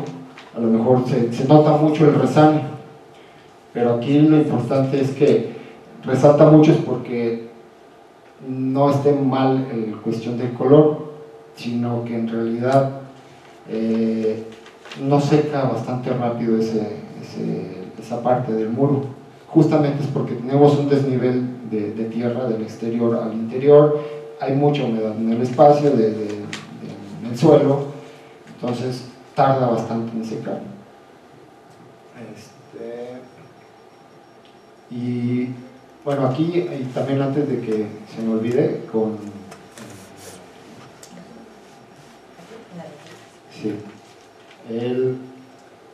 a lo mejor se nota mucho el resane, pero aquí lo importante es que resalta mucho, es porque no esté mal en cuestión del color, sino que en realidad no seca bastante rápido esa parte del muro. Justamente es porque tenemos un desnivel de tierra del exterior al interior, hay mucha humedad en el espacio, en el suelo, entonces tarda bastante en secar. Y bueno, aquí y también, antes de que se me olvide,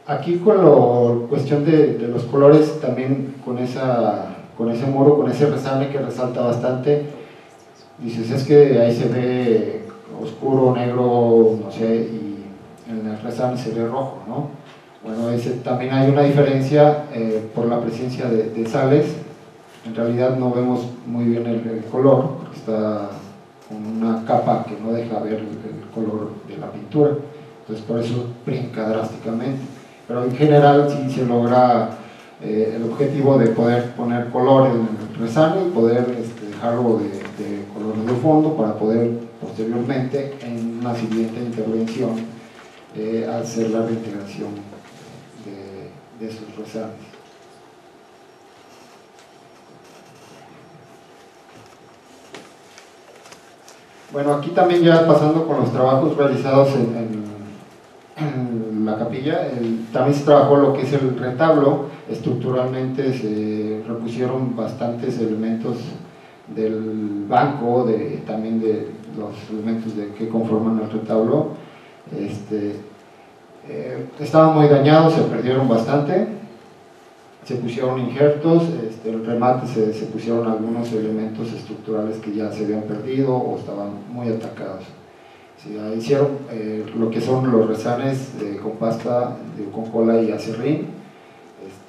aquí con la cuestión de los colores, también con ese muro, con ese resane que resalta bastante, dices, es que ahí se ve oscuro, negro, no sé, y en el resane se ve rojo, ¿no? Bueno, también hay una diferencia por la presencia de sales. En realidad no vemos muy bien el color, porque está con una capa que no deja ver el color de la pintura, entonces por eso brinca drásticamente. Pero en general sí se logra el objetivo de poder poner color en el resane y poder dejarlo de color de fondo, para poder posteriormente, en una siguiente intervención, hacer la reintegración de esos resanes. Bueno, aquí también, ya pasando con los trabajos realizados en la capilla, también se trabajó lo que es el retablo. Estructuralmente se repusieron bastantes elementos del banco, también de los elementos que conforman el retablo. Estaban muy dañados, se perdieron bastante, se pusieron injertos, el remate se pusieron algunos elementos estructurales que ya se habían perdido o estaban muy atacados. Sí, hicieron lo que son los rezanes con pasta, con cola y acerrín.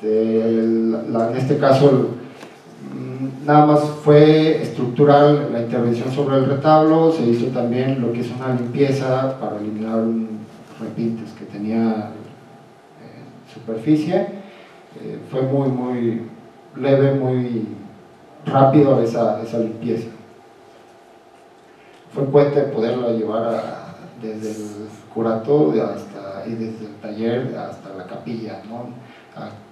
En este caso, nada más fue estructural la intervención sobre el retablo. Se hizo también lo que es una limpieza para eliminar repintes que tenía superficie. Fue muy leve, muy rápido esa limpieza. Fue puente poderla llevar desde el curato y desde el taller hasta la capilla, ¿no?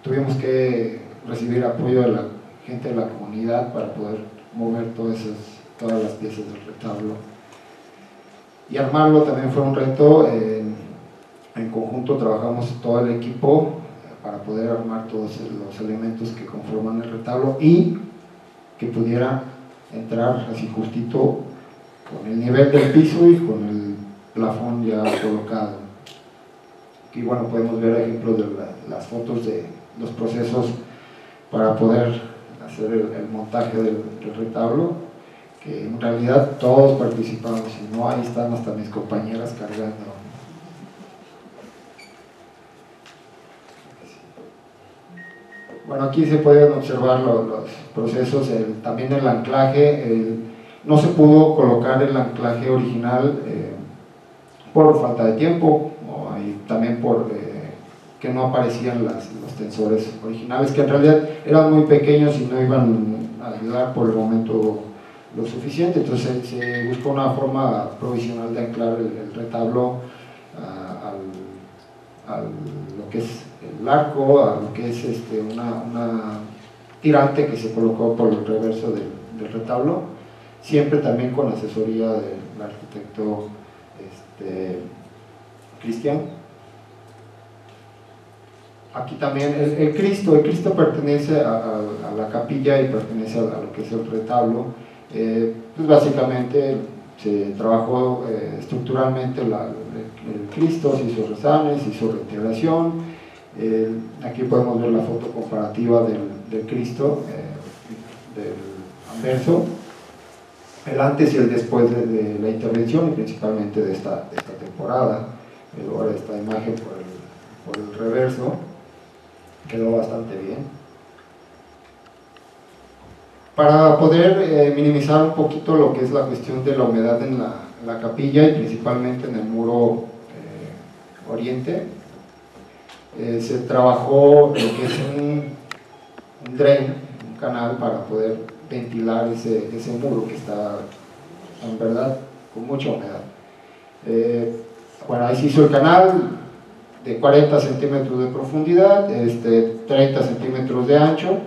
Tuvimos que recibir apoyo de la gente de la comunidad para poder mover todas las piezas del retablo. Y armarlo también fue un reto. En conjunto trabajamos todo el equipo para poder armar todos los elementos que conforman el retablo y que pudiera entrar así justito con el nivel del piso y con el plafón ya colocado. Aquí bueno, podemos ver ejemplos de las fotos de los procesos para poder hacer el montaje del retablo, que en realidad todos participamos, si no ahí están hasta mis compañeras cargando. Bueno, aquí se pueden observar los procesos, también el anclaje. No se pudo colocar el anclaje original por falta de tiempo, y también por que no aparecían los tensores originales, que en realidad eran muy pequeños y no iban a ayudar por el momento lo suficiente. Entonces se buscó una forma provisional de anclar el retablo a lo que es el arco, a lo que es una tirante que se colocó por el reverso del retablo, siempre también con asesoría del arquitecto Cristian. Aquí también el Cristo pertenece a la capilla y pertenece a lo que es el retablo. Pues básicamente se trabajó estructuralmente el Cristo, se hizo rezanes, se hizo reintegración. Aquí podemos ver la foto comparativa del Cristo, del anverso, el antes y el después de la intervención, y principalmente de esta temporada. Ahora esta imagen por el reverso quedó bastante bien. Para poder minimizar un poquito lo que es la cuestión de la humedad en la capilla y principalmente en el muro oriente, se trabajó lo que es un drain, un canal para poder ventilar ese muro que está en verdad con mucha humedad. Bueno, ahí se hizo el canal de 40 centímetros de profundidad, 30 centímetros de ancho.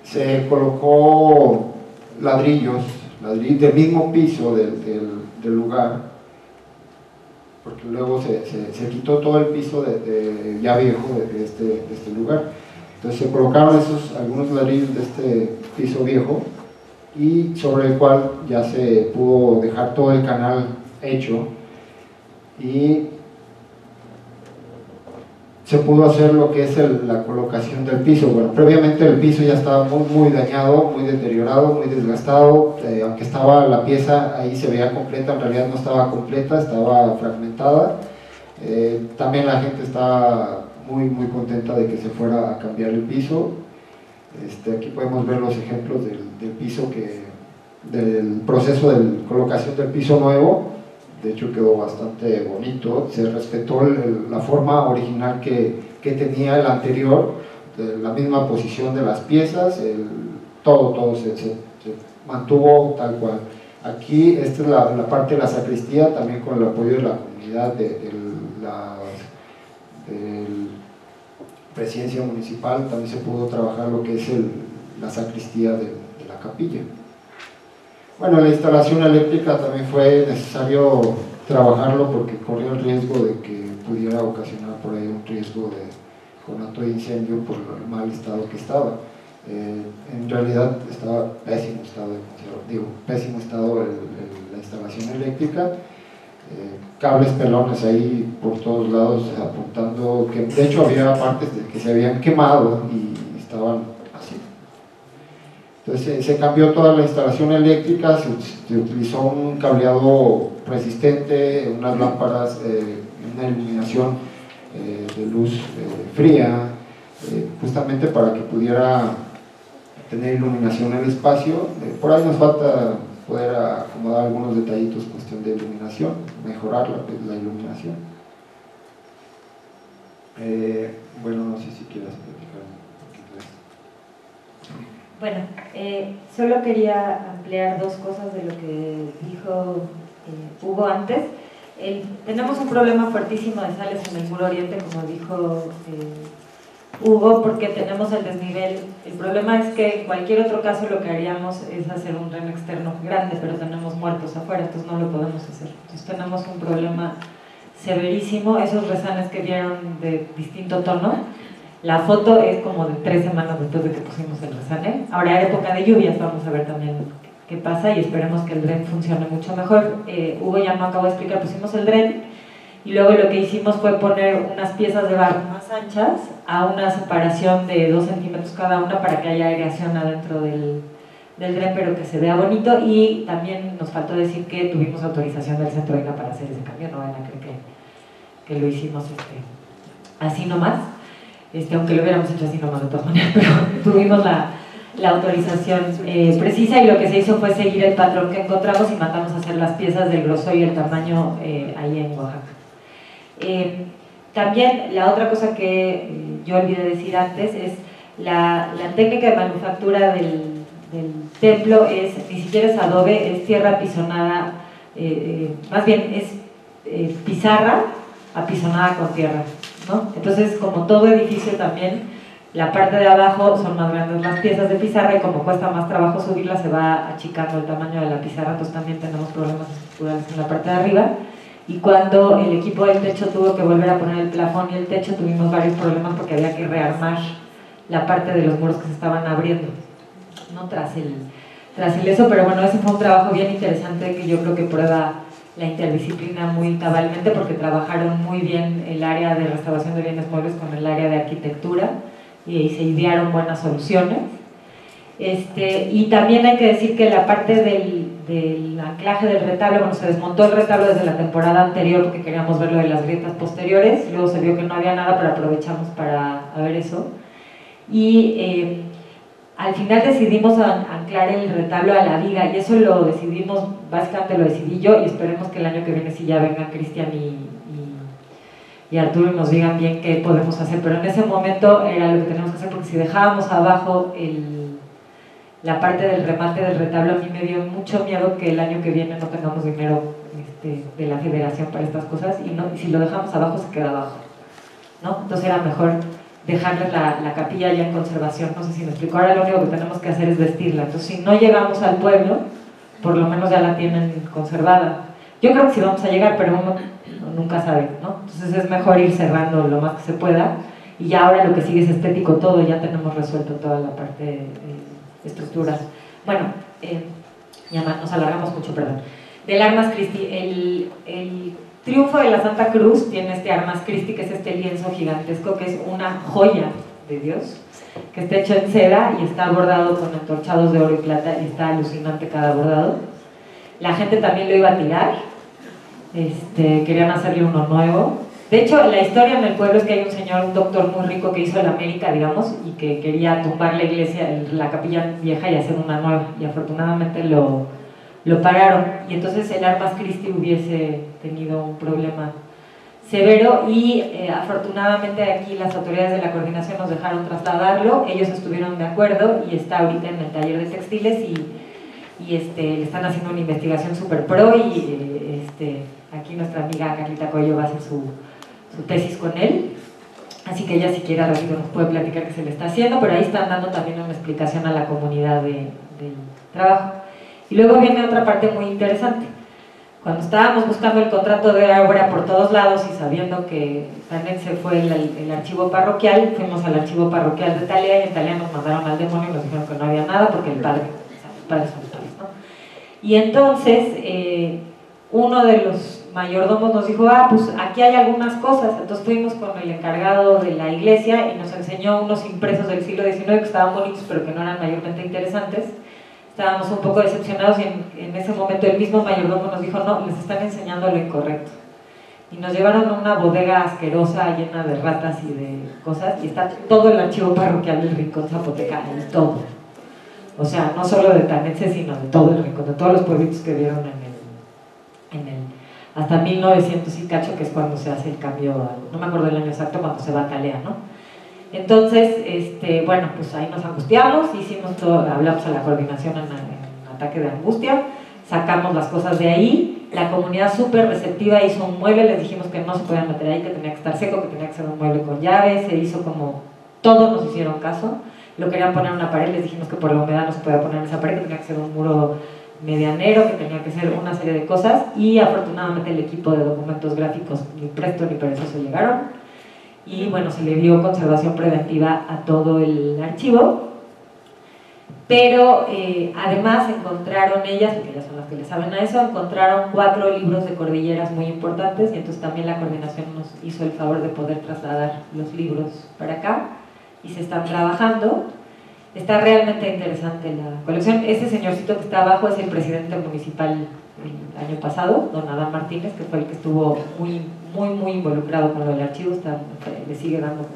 Se colocó ladrillos del mismo piso del lugar, porque luego se quitó todo el piso ya viejo de este lugar. Entonces se colocaron algunos ladrillos de este piso viejo, y sobre el cual ya se pudo dejar todo el canal hecho, y se pudo hacer lo que es la colocación del piso. Bueno, previamente el piso ya estaba muy dañado, muy deteriorado, muy desgastado. Aunque estaba la pieza ahí se veía completa, en realidad no estaba completa, estaba fragmentada. También la gente estaba muy contenta de que se fuera a cambiar el piso. Aquí podemos ver los ejemplos del piso, del proceso de colocación del piso nuevo. De hecho quedó bastante bonito, se respetó la forma original que tenía el anterior, la misma posición de las piezas, todo se mantuvo tal cual. Aquí esta es la parte de la sacristía, también con el apoyo de la comunidad de la presidencia municipal, también se pudo trabajar lo que es la sacristía de la capilla. Bueno, la instalación eléctrica también fue necesario trabajarlo porque corría el riesgo de que pudiera ocasionar por ahí un riesgo de conato de incendio por el mal estado que estaba. En realidad estaba pésimo estado la instalación eléctrica, cables pelones ahí por todos lados apuntando, que de hecho había partes que se habían quemado y estaban así. Entonces se cambió toda la instalación eléctrica, se utilizó un cableado resistente, unas lámparas, una iluminación de luz fría, justamente para que pudiera tener iluminación en el espacio. Por ahí nos falta poder acomodar algunos detallitos, cuestión de iluminación, mejorar la iluminación. Bueno, no sé si quieras platicar un poquito de esto. Bueno, solo quería ampliar dos cosas de lo que dijo Hugo antes. Tenemos un problema fuertísimo de sales en el muro oriente, como dijo Hugo, porque tenemos el desnivel. El problema es que en cualquier otro caso lo que haríamos es hacer un REN externo grande, pero tenemos muertos afuera, entonces no lo podemos hacer. Entonces tenemos un problema severísimo. Esos rezanes que vieron de distinto tono, la foto es como de 3 semanas después de que pusimos el rezane. Ahora en época de lluvias, vamos a ver también qué pasa y esperemos que el DREN funcione mucho mejor. Hugo ya no acabo de explicar, pusimos el DREN y luego lo que hicimos fue poner unas piezas de barro más anchas a una separación de 2 centímetros cada una para que haya aireación adentro del DREN, pero que se vea bonito. Y también nos faltó decir que tuvimos autorización del Centro INA para hacer ese cambio, no van a creer que lo hicimos así nomás, aunque lo hubiéramos hecho así nomás de todas maneras, pero tuvimos la autorización precisa, y lo que se hizo fue seguir el patrón que encontramos y mandamos a hacer las piezas del grosor y el tamaño ahí en Oaxaca. También la otra cosa que yo olvidé decir antes es la técnica de manufactura del templo ni siquiera es adobe, es tierra apisonada, más bien es pizarra apisonada con tierra, ¿no? Entonces, como todo edificio también, la parte de abajo son más grandes las piezas de pizarra y como cuesta más trabajo subirla se va achicando el tamaño de la pizarra, entonces también tenemos problemas estructurales en la parte de arriba. Y cuando el equipo del techo tuvo que volver a poner el plafón y el techo, tuvimos varios problemas porque había que rearmar la parte de los muros que se estaban abriendo, ¿no? tras el eso, pero bueno, ese fue un trabajo bien interesante que yo creo que prueba la interdisciplina muy cabalmente, porque trabajaron muy bien el área de restauración de bienes muebles con el área de arquitectura y se idearon buenas soluciones. Y también hay que decir que la parte del anclaje del retablo, bueno, se desmontó el retablo desde la temporada anterior porque queríamos ver lo de las grietas posteriores, luego se vio que no había nada, pero aprovechamos para ver eso. Y al final decidimos anclar el retablo a la viga, y eso lo decidimos, básicamente lo decidí yo, y esperemos que el año que viene sí ya vengan Cristian y Arturo y nos digan bien qué podemos hacer, pero en ese momento era lo que teníamos que hacer, porque si dejábamos abajo la parte del remate del retablo, a mí me dio mucho miedo que el año que viene no tengamos dinero de la federación para estas cosas, y si lo dejamos abajo se queda abajo, ¿no? Entonces era mejor dejarles la capilla ya en conservación. No sé si me explico. Ahora lo único que tenemos que hacer es vestirla, entonces si no llegamos al pueblo, por lo menos ya la tienen conservada. Yo creo que sí vamos a llegar, pero uno nunca sabe, ¿no? Entonces es mejor ir cerrando lo más que se pueda, y ya ahora lo que sigue es estético todo, ya tenemos resuelto toda la parte de estructuras. Bueno, ya nos alargamos mucho, perdón. Del Armas Christi, el triunfo de la Santa Cruz tiene Armas Christi, que es este lienzo gigantesco, que es una joya de Dios, que está hecho en seda y está bordado con entorchados de oro y plata, y está alucinante cada bordado. La gente también lo iba a tirar, querían hacerle uno nuevo. De hecho, la historia en el pueblo es que hay un señor, un doctor muy rico que hizo el América, digamos, y que quería tumbar la iglesia, la capilla vieja, y hacer una nueva, y afortunadamente lo pararon, y entonces el Armas Christi hubiese tenido un problema severo, y afortunadamente aquí las autoridades de la coordinación nos dejaron trasladarlo, ellos estuvieron de acuerdo y está ahorita en el taller de textiles, y le están haciendo una investigación super pro, y aquí nuestra amiga Carlita Coello va a hacer su tesis con él, así que ella, si quiere, rápido nos puede platicar qué se le está haciendo, pero ahí están dando también una explicación a la comunidad del trabajo. Y luego viene otra parte muy interesante. Cuando estábamos buscando el contrato de obra por todos lados y sabiendo que también se fue el archivo parroquial, fuimos al archivo parroquial de Talía, y en Talía nos mandaron al demonio y nos dijeron que no había nada porque el padre, o sea, los padres son los padres, ¿no? Y entonces uno de mayordomos nos dijo, ah, pues aquí hay algunas cosas. Entonces fuimos con el encargado de la iglesia y nos enseñó unos impresos del siglo XIX que estaban bonitos pero que no eran mayormente interesantes. Estábamos un poco decepcionados y en ese momento el mismo mayordomo nos dijo, no, les están enseñando lo incorrecto. Y nos llevaron a una bodega asquerosa llena de ratas y de cosas, y está todo el archivo parroquial del Rincón Zapoteca, y todo. O sea, no solo de Tanetse, sino de todo el Rincón, de todos los pueblitos que vieron hasta 1900 y cacho, que es cuando se hace el cambio, no me acuerdo el año exacto, cuando se va a Calea, ¿no? Entonces, bueno, pues ahí nos angustiamos, hicimos todo, hablamos a la coordinación en ataque de angustia, sacamos las cosas de ahí, la comunidad súper receptiva hizo un mueble, les dijimos que no se podían meter ahí, que tenía que estar seco, que tenía que ser un mueble con llaves, se hizo como, todos nos hicieron caso, lo querían poner en una pared, les dijimos que por la humedad no se podía poner en esa pared, que tenía que ser un muro medianero, que tenía que ser una serie de cosas, y afortunadamente el equipo de documentos gráficos ni presto ni perezoso llegaron, y bueno, se le dio conservación preventiva a todo el archivo, pero además encontraron ellas, porque ellas son las que le saben a eso, encontraron 4 libros de cordilleras muy importantes, y entonces también la coordinación nos hizo el favor de poder trasladar los libros para acá, y se están trabajando. Está realmente interesante la colección. Ese señorcito que está abajo es el presidente municipal el año pasado, don Adán Martínez, que fue el que estuvo muy involucrado con lo del archivo, le sigue dando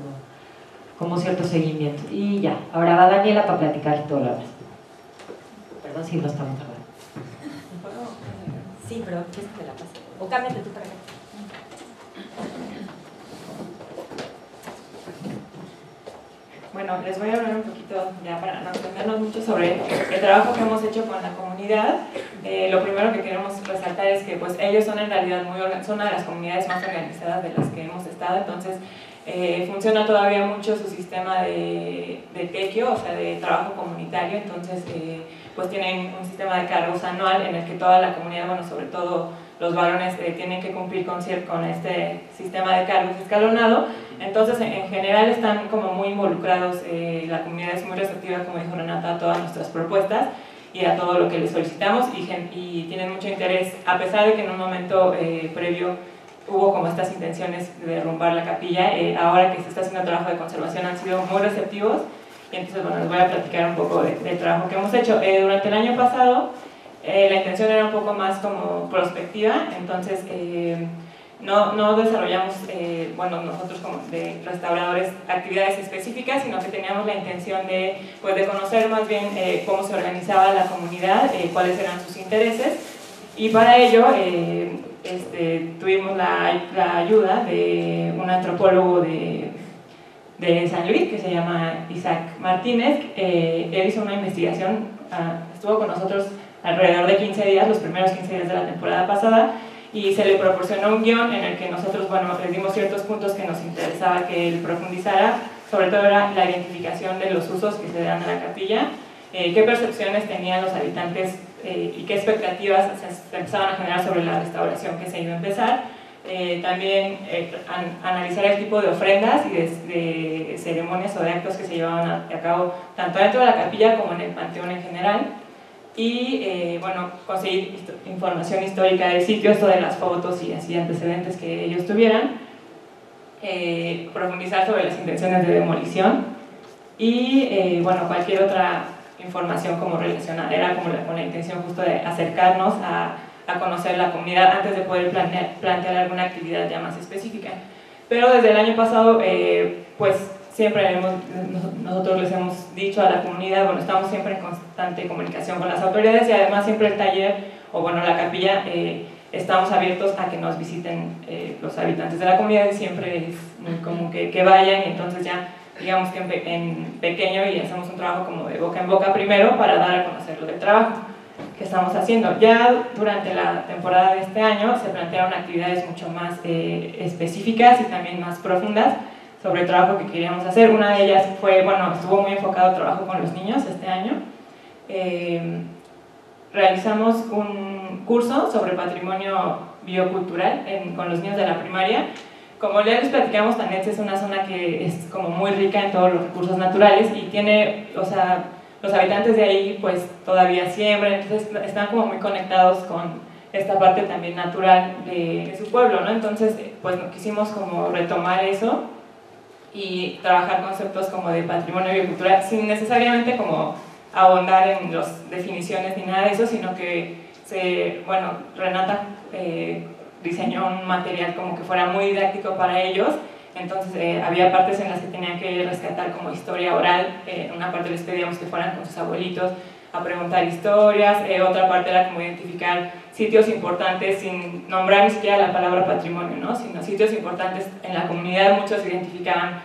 como cierto seguimiento. Y ya, ahora va Daniela para platicar todo lo demás. Perdón si no estamos tardando. Sí, pero ¿quieres que te la pase? O cámbiate tú para acá. Bueno, les voy a hablar un poquito, ya para no extendernos mucho, sobre el trabajo que hemos hecho con la comunidad. Lo primero que queremos resaltar es que pues, ellos son en realidad son una de las comunidades más organizadas de las que hemos estado, entonces funciona todavía mucho su sistema de tequio, o sea, de trabajo comunitario, entonces pues tienen un sistema de cargos anual en el que toda la comunidad, bueno, sobre todo los varones tienen que cumplir con este sistema de cargos escalonado. Entonces, en general están como muy involucrados, la comunidad es muy receptiva, como dijo Renata, a todas nuestras propuestas y a todo lo que les solicitamos y tienen mucho interés, a pesar de que en un momento previo hubo como estas intenciones de derrumbar la capilla, ahora que se está haciendo trabajo de conservación han sido muy receptivos, y entonces bueno, les voy a platicar un poco del trabajo que hemos hecho. Durante el año pasado, la intención era un poco más como prospectiva, entonces no desarrollamos, bueno, nosotros como de restauradores, actividades específicas, sino que teníamos la intención de conocer más bien cómo se organizaba la comunidad, cuáles eran sus intereses, y para ello tuvimos la ayuda de un antropólogo de San Luis, que se llama Isaac Martínez. Él hizo una investigación, estuvo con nosotros alrededor de 15 días, los primeros 15 días de la temporada pasada, y se le proporcionó un guión en el que nosotros, bueno, les dimos ciertos puntos que nos interesaba que él profundizara, sobre todo era la identificación de los usos que se dan a la capilla, qué percepciones tenían los habitantes y qué expectativas se empezaban a generar sobre la restauración que se iba a empezar, también analizar el tipo de ofrendas y de ceremonias o de actos que se llevaban a cabo tanto dentro de la capilla como en el panteón en general, y bueno, conseguir información histórica del sitio, esto de las fotos y así antecedentes que ellos tuvieran, profundizar sobre las intenciones de demolición y bueno, cualquier otra información como relacionada, era como con la intención justo de acercarnos a conocer la comunidad antes de poder plantear alguna actividad ya más específica. Pero desde el año pasado, pues siempre nosotros les hemos dicho a la comunidad, bueno, estamos siempre en constante comunicación con las autoridades y además siempre el taller, o bueno, la capilla, estamos abiertos a que nos visiten los habitantes de la comunidad y siempre es muy común que vayan, y entonces ya digamos que en pequeño y hacemos un trabajo como de boca en boca primero para dar a conocer lo del trabajo que estamos haciendo. Ya durante la temporada de este año se plantearon actividades mucho más específicas y también más profundas sobre el trabajo que queríamos hacer. Una de ellas fue, bueno, estuvo muy enfocado al trabajo con los niños este año. Realizamos un curso sobre patrimonio biocultural con los niños de la primaria. Como ya les platicamos, Tanetse es una zona que es como muy rica en todos los recursos naturales y tiene, o sea, los habitantes de ahí pues todavía siembran, entonces están como muy conectados con esta parte también natural de su pueblo, ¿no? Entonces, pues quisimos como retomar eso y trabajar conceptos como de patrimonio y cultura sin necesariamente como ahondar en las definiciones ni nada de eso, sino que Renata diseñó un material como que fuera muy didáctico para ellos. Entonces había partes en las que tenían que rescatar como historia oral, una parte les pedíamos que fueran con sus abuelitos a preguntar historias, otra parte era como identificar sitios importantes sin nombrar ni siquiera la palabra patrimonio, ¿no? Sino sitios importantes en la comunidad. Muchos identificaban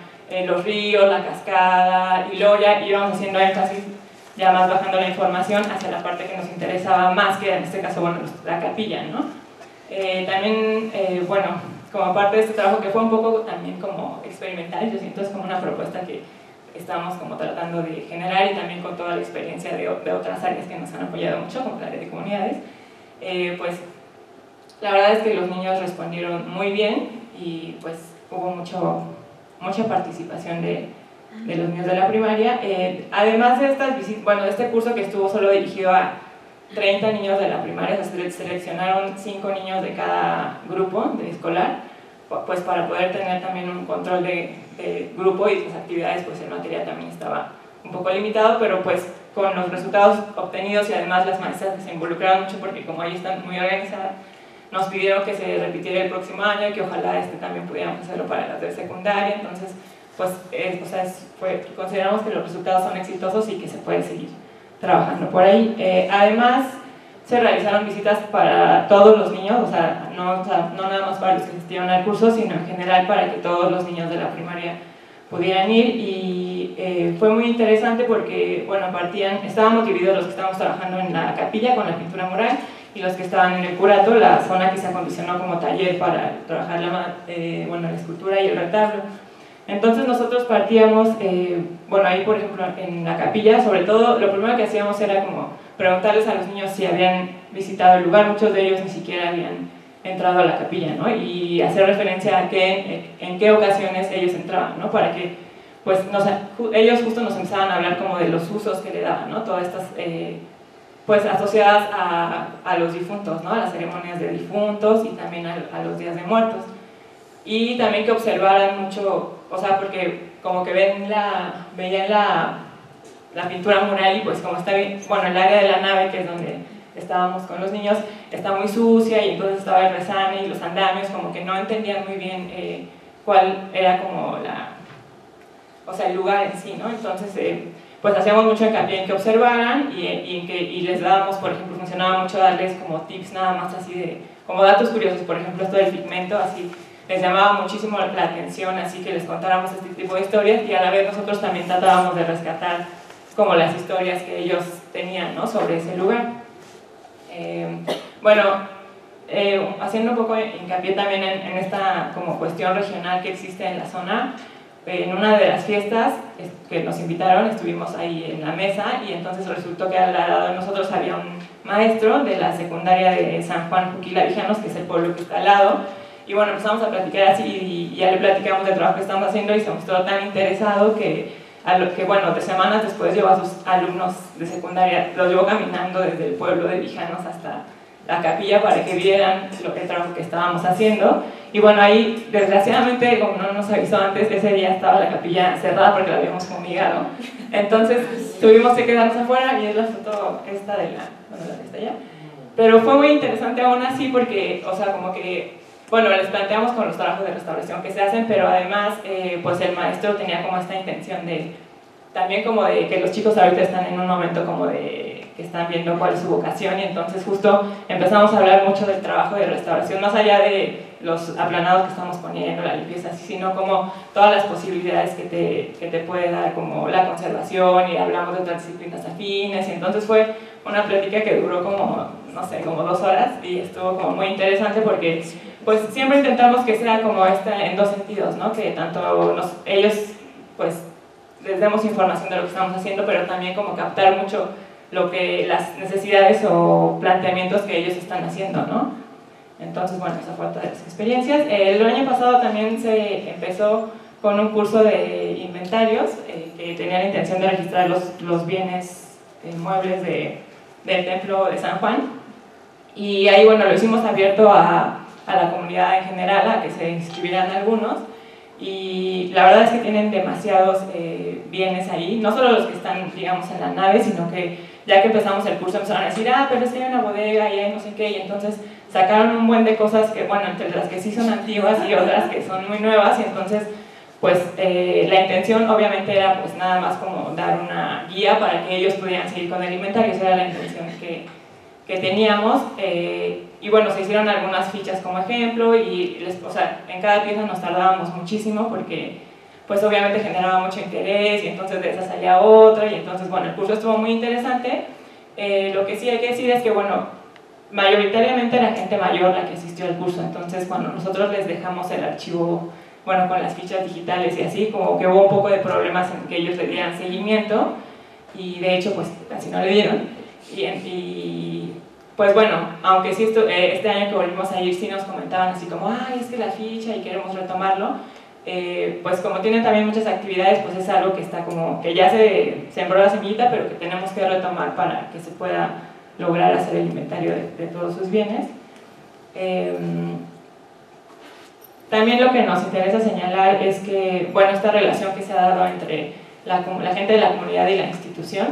los ríos, la cascada, y luego ya íbamos haciendo énfasis, ya más bajando la información hacia la parte que nos interesaba más, que en este caso, bueno, la capilla, ¿no? También, como parte de este trabajo que fue un poco también como experimental, yo siento es como una propuesta que estamos como tratando de generar, y también con toda la experiencia de otras áreas que nos han apoyado mucho, como la área de comunidades, pues la verdad es que los niños respondieron muy bien y pues hubo mucha participación de los niños de la primaria. Además de estas visitas, este curso que estuvo solo dirigido a 30 niños de la primaria, o sea, se seleccionaron 5 niños de cada grupo de escolar, pues para poder tener también un control de grupo, y las actividades, pues el material también estaba un poco limitado, pero pues con los resultados obtenidos, y además las maestras que se involucraron mucho, porque como ahí están muy organizadas, nos pidieron que se repitiera el próximo año y que ojalá también pudiéramos hacerlo para las de secundaria. Entonces, pues consideramos que los resultados son exitosos y que se puede seguir trabajando por ahí. Además, se realizaron visitas para todos los niños, no nada más para los que asistieron al curso, sino en general para que todos los niños de la primaria pudieran ir, y fue muy interesante porque, estábamos divididos los que estábamos trabajando en la capilla con la pintura mural, y los que estaban en el curato, la zona que se acondicionó como taller para trabajar la escultura y el retablo. Entonces nosotros partíamos, ahí por ejemplo en la capilla, sobre todo, lo primero que hacíamos era como preguntarles a los niños si habían visitado el lugar. Muchos de ellos ni siquiera habían entrado a la capilla, ¿no? Y hacer referencia a en qué ocasiones ellos entraban, ¿no? Para que, pues, ellos justo nos empezaban a hablar como de los usos que le daban, ¿no? Todas estas, pues, asociadas a los difuntos, ¿no? A las ceremonias de difuntos y también a los días de muertos. Y también que observaran mucho, porque como que veían la pintura mural, y pues como está bien, el área de la nave, que es donde estábamos con los niños, está muy sucia, y entonces estaba el resame y los andamios, como que no entendían muy bien cuál era como el lugar en sí, ¿no? Entonces, pues hacíamos mucho hincapié en que observaran, y les dábamos, por ejemplo, funcionaba mucho darles como tips nada más así como datos curiosos, por ejemplo, esto del pigmento, así, les llamaba muchísimo la atención, así que les contáramos este tipo de historias, y a la vez nosotros también tratábamos de rescatar como las historias que ellos tenían, ¿no? Sobre ese lugar. Haciendo un poco hincapié también en esta como cuestión regional que existe en la zona, en una de las fiestas que nos invitaron, estuvimos ahí en la mesa, y entonces resultó que al lado de nosotros había un maestro de la secundaria de San Juan Juquila Vijanos, que es el pueblo que está al lado, y empezamos a platicar así, y ya le platicamos del trabajo que estamos haciendo, y se mostró tan interesado que 3 semanas después llevó a sus alumnos de secundaria, los llevó caminando desde el pueblo de Vijanos hasta la capilla para que vieran el trabajo que estábamos haciendo. Y ahí, desgraciadamente, como no nos avisó antes, ese día estaba la capilla cerrada porque la habíamos fumigado. Entonces tuvimos que quedarnos afuera, y es la foto esta de la que está allá. Pero fue muy interesante aún así porque, les planteamos con los trabajos de restauración que se hacen, pero además, pues el maestro tenía como esta intención también como de que los chicos ahorita están en un momento como de que están viendo cuál es su vocación, y entonces justo empezamos a hablar mucho del trabajo de restauración, más allá de los aplanados que estamos poniendo, la limpieza, sino como todas las posibilidades que te puede dar como la conservación, y hablamos de otras disciplinas afines, y entonces fue una plática que duró como 2 horas, y estuvo como muy interesante porque pues siempre intentamos que sea como en dos sentidos, ¿no? Que tanto ellos pues les demos información de lo que estamos haciendo, pero también como captar mucho las necesidades o planteamientos que ellos están haciendo, ¿no? Entonces, esa fue otra de las experiencias. El año pasado también se empezó con un curso de inventarios que tenía la intención de registrar los bienes muebles del templo de San Juan. Y ahí, bueno, lo hicimos abierto a la comunidad en general, a que se inscribieran algunos. Y la verdad es que tienen demasiados bienes ahí, no solo los que están, digamos, en la nave, sino que ya que empezamos el curso empezaron a decir, pero es que hay una bodega y hay no sé qué, y entonces sacaron un buen de cosas que, bueno, entre las que sí son antiguas y otras que son muy nuevas, y entonces, pues, la intención obviamente era, pues, nada más como dar una guía para que ellos pudieran seguir con el inventario, esa era la intención que teníamos, y bueno, se hicieron algunas fichas como ejemplo, y o sea, en cada pieza nos tardábamos muchísimo porque pues obviamente generaba mucho interés, y entonces de esa salía otra, y entonces bueno, el curso estuvo muy interesante. Lo que sí hay que decir es que bueno, mayoritariamente era gente mayor la que asistió al curso, entonces cuando nosotros les dejamos el archivo, bueno, con las fichas digitales y así, como que hubo un poco de problemas en que ellos le dieran seguimiento, y de hecho pues casi no le dieron, y pues bueno, aunque sí este año que volvimos a ir sí nos comentaban así como, es que la ficha y queremos retomarlo, pues como tienen también muchas actividades, pues es algo que está como, que ya se sembró la semillita, pero que tenemos que retomar para que se pueda lograr hacer el inventario de todos sus bienes. También lo que nos interesa señalar es que, bueno, esta relación que se ha dado entre la gente de la comunidad y la institución,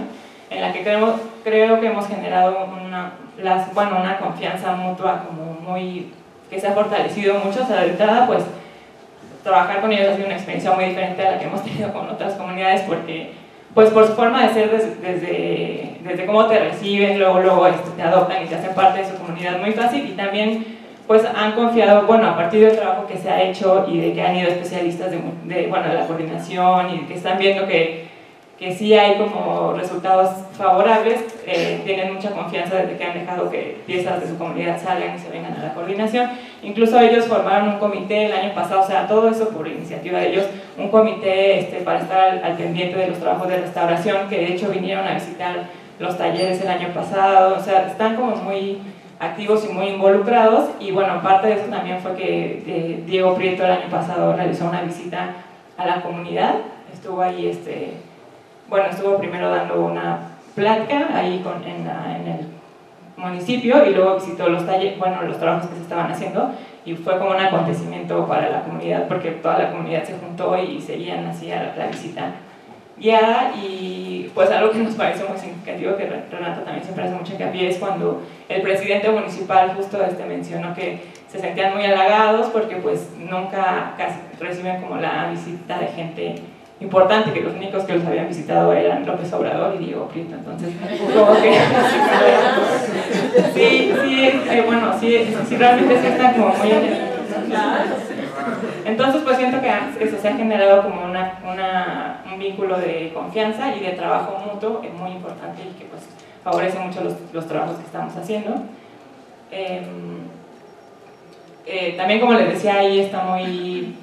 en la que creo que hemos generado una confianza mutua como muy, que se ha fortalecido mucho. O sea, de entrada, pues, trabajar con ellos ha sido una experiencia muy diferente a la que hemos tenido con otras comunidades, porque, pues, por su forma de ser, desde cómo te reciben, luego te adoptan y te hacen parte de su comunidad muy fácil, y también, pues, han confiado, bueno, a partir del trabajo que se ha hecho y de que han ido especialistas de la coordinación, y que están viendo que sí hay como resultados favorables, tienen mucha confianza desde que han dejado que piezas de su comunidad salgan y se vengan a la coordinación. Incluso ellos formaron un comité el año pasado, o sea, todo eso por iniciativa de ellos, un comité para estar al pendiente de los trabajos de restauración, que de hecho vinieron a visitar los talleres el año pasado, o sea, están como muy activos y muy involucrados. Y bueno, parte de eso también fue que Diego Prieto el año pasado realizó una visita a la comunidad, estuvo ahí estuvo primero dando una plática ahí en el municipio, y luego visitó los talleres, los trabajos que se estaban haciendo, y fue como un acontecimiento para la comunidad, porque toda la comunidad se juntó y seguían así a la visita guiada. Y pues algo que nos pareció muy significativo, que Renato también siempre hace mucho hincapié, es cuando el presidente municipal justo mencionó que se sentían muy halagados porque pues nunca casi reciben como la visita de gente importante, que los únicos que los habían visitado eran López Obrador y Diego Prieto. Entonces, como que sí, realmente sí están como muy entonces, pues siento que eso se ha generado como un vínculo de confianza y de trabajo mutuo muy importante, y que pues favorece mucho los trabajos que estamos haciendo. También, como les decía, ahí está muy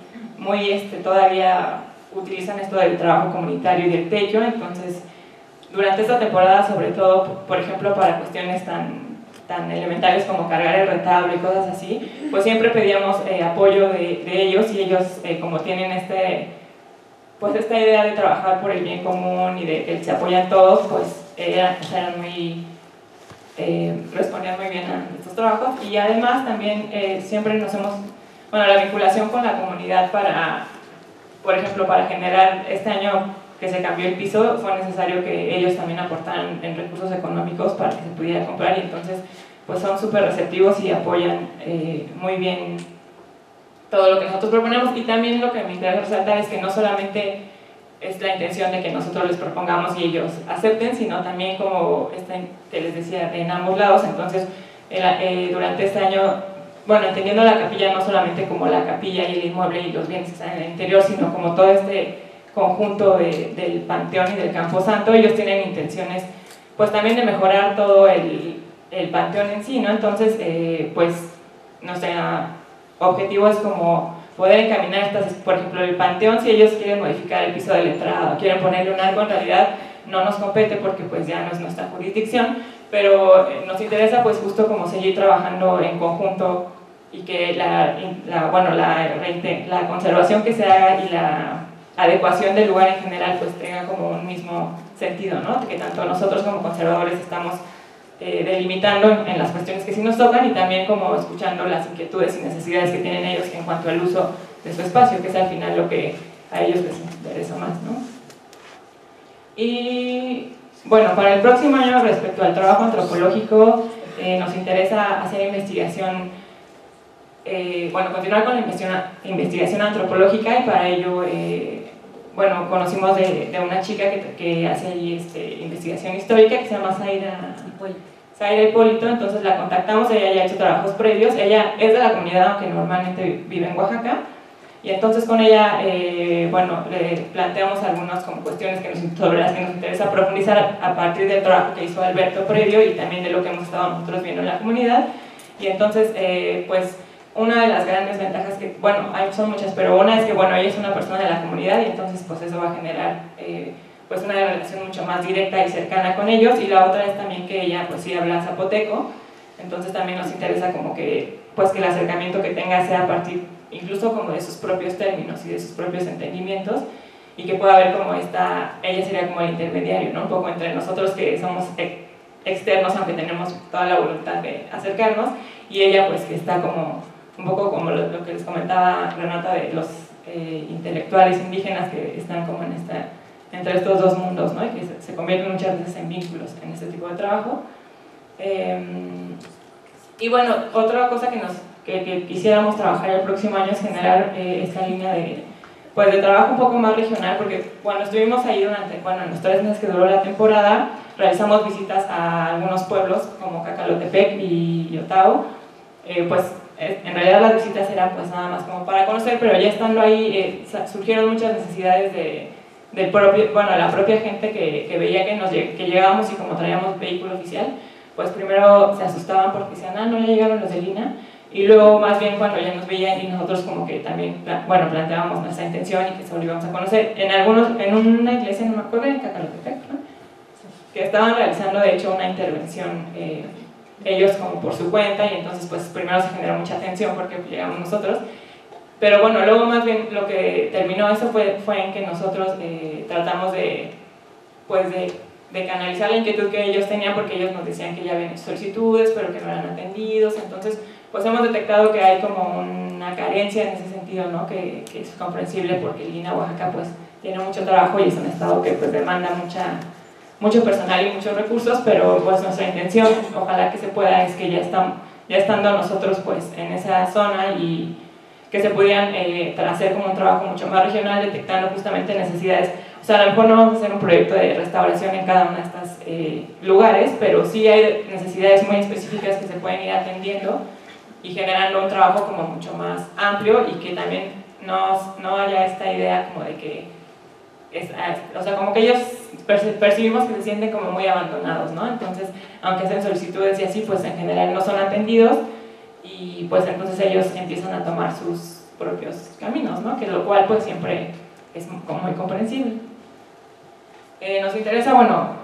todavía utilizan esto del trabajo comunitario y del techo. Entonces, durante esta temporada, sobre todo, por ejemplo, para cuestiones tan elementales como cargar el retablo y cosas así, pues siempre pedíamos apoyo de ellos, y ellos, como tienen esta idea de trabajar por el bien común y de que se apoyan todos, pues respondían muy bien a estos trabajos. Y además también siempre la vinculación con la comunidad por ejemplo, para generar este año que se cambió el piso, fue necesario que ellos también aportaran en recursos económicos para que se pudiera comprar, y entonces pues son súper receptivos y apoyan muy bien todo lo que nosotros proponemos. Y también lo que me interesa resaltar es que no solamente es la intención de que nosotros les propongamos y ellos acepten, sino también, como que les decía, en ambos lados. Entonces, durante este año, entendiendo la capilla no solamente como la capilla y el inmueble y los bienes que están en el interior, sino como todo este conjunto del panteón y del camposanto, ellos tienen intenciones pues también de mejorar todo el panteón en sí, ¿no? Entonces, pues nuestro objetivo es como poder encaminar por ejemplo, el panteón, si ellos quieren modificar el piso de la entrada o quieren ponerle un arco, en realidad no nos compete porque pues ya no es nuestra jurisdicción, pero nos interesa pues justo como seguir trabajando en conjunto, y que la conservación que se haga y la adecuación del lugar en general pues tenga como un mismo sentido, ¿no? Que tanto nosotros como conservadores estamos delimitando en las cuestiones que sí nos tocan y también como escuchando las inquietudes y necesidades que tienen ellos en cuanto al uso de su espacio, que es al final lo que a ellos les interesa más, ¿no? Y bueno, para el próximo año, respecto al trabajo antropológico, nos interesa hacer investigación, bueno, continuar con la investigación antropológica, y para ello, bueno, conocimos de una chica que hace allí investigación histórica, que se llama Zaira Hipólito. Entonces la contactamos, ella ya ha hecho trabajos previos, ella es de la comunidad, aunque normalmente vive en Oaxaca, y entonces con ella, bueno, le planteamos algunas como cuestiones sobre las que nos interesa profundizar a partir del trabajo que hizo Alberto previo y también de lo que hemos estado nosotros viendo en la comunidad. Y entonces, pues, una de las grandes ventajas que, bueno, son muchas, pero una es que, bueno, ella es una persona de la comunidad y entonces, pues, eso va a generar, pues, una relación mucho más directa y cercana con ellos. Y la otra es también que ella, pues, sí habla zapoteco, entonces también nos interesa como que, pues, que el acercamiento que tenga sea a partir incluso como de sus propios términos y de sus propios entendimientos, y que pueda haber como ella sería como el intermediario, ¿no? Un poco entre nosotros que somos externos, aunque tenemos toda la voluntad de acercarnos, y ella pues que está como un poco como lo que les comentaba Renata de los intelectuales indígenas que están como entre estos dos mundos, ¿no? Y que se convierten muchas veces en vínculos en este tipo de trabajo. Y bueno, otra cosa que quisiéramos trabajar el próximo año es generar esta línea de trabajo un poco más regional, porque cuando estuvimos ahí en los 3 meses que duró la temporada, realizamos visitas a algunos pueblos como Cacalotepec y Yotao. Pues en realidad las visitas eran pues nada más como para conocer, pero ya estando ahí surgieron muchas necesidades la propia gente que veía que llegábamos, y como traíamos vehículo oficial, pues primero se asustaban porque decían, no, ya llegaron los de Lina. Y luego, más bien, cuando ya nos veían y nosotros como que también, bueno, planteábamos nuestra intención y que solo íbamos a conocer, en una iglesia, no me acuerdo, en Cacalotepec, ¿no? Que estaban realizando, de hecho, una intervención ellos como por su cuenta, y entonces, pues, primero se generó mucha tensión porque llegamos nosotros, pero bueno, luego más bien lo que terminó eso fue en que nosotros tratamos de canalizar la inquietud que ellos tenían, porque ellos nos decían que ya habían hecho solicitudes, pero que no eran atendidos. Entonces, pues hemos detectado que hay como una carencia en ese sentido, ¿no? Que es comprensible, porque Lina, Oaxaca, pues tiene mucho trabajo y es un estado que pues demanda mucho personal y muchos recursos, pero pues nuestra intención, ojalá que se pueda, es que ya estando nosotros pues en esa zona, y que se pudieran hacer como un trabajo mucho más regional, detectando justamente necesidades. O sea, a lo mejor no vamos a hacer un proyecto de restauración en cada uno de estos lugares, pero sí hay necesidades muy específicas que se pueden ir atendiendo y generando un trabajo como mucho más amplio, y que también no haya esta idea como de que o sea, como que ellos percibimos que se sienten como muy abandonados, ¿no? Entonces, aunque hacen solicitudes y así, pues en general no son atendidos, y pues entonces ellos empiezan a tomar sus propios caminos, ¿no? Que lo cual pues siempre es como muy comprensible. Nos interesa, bueno,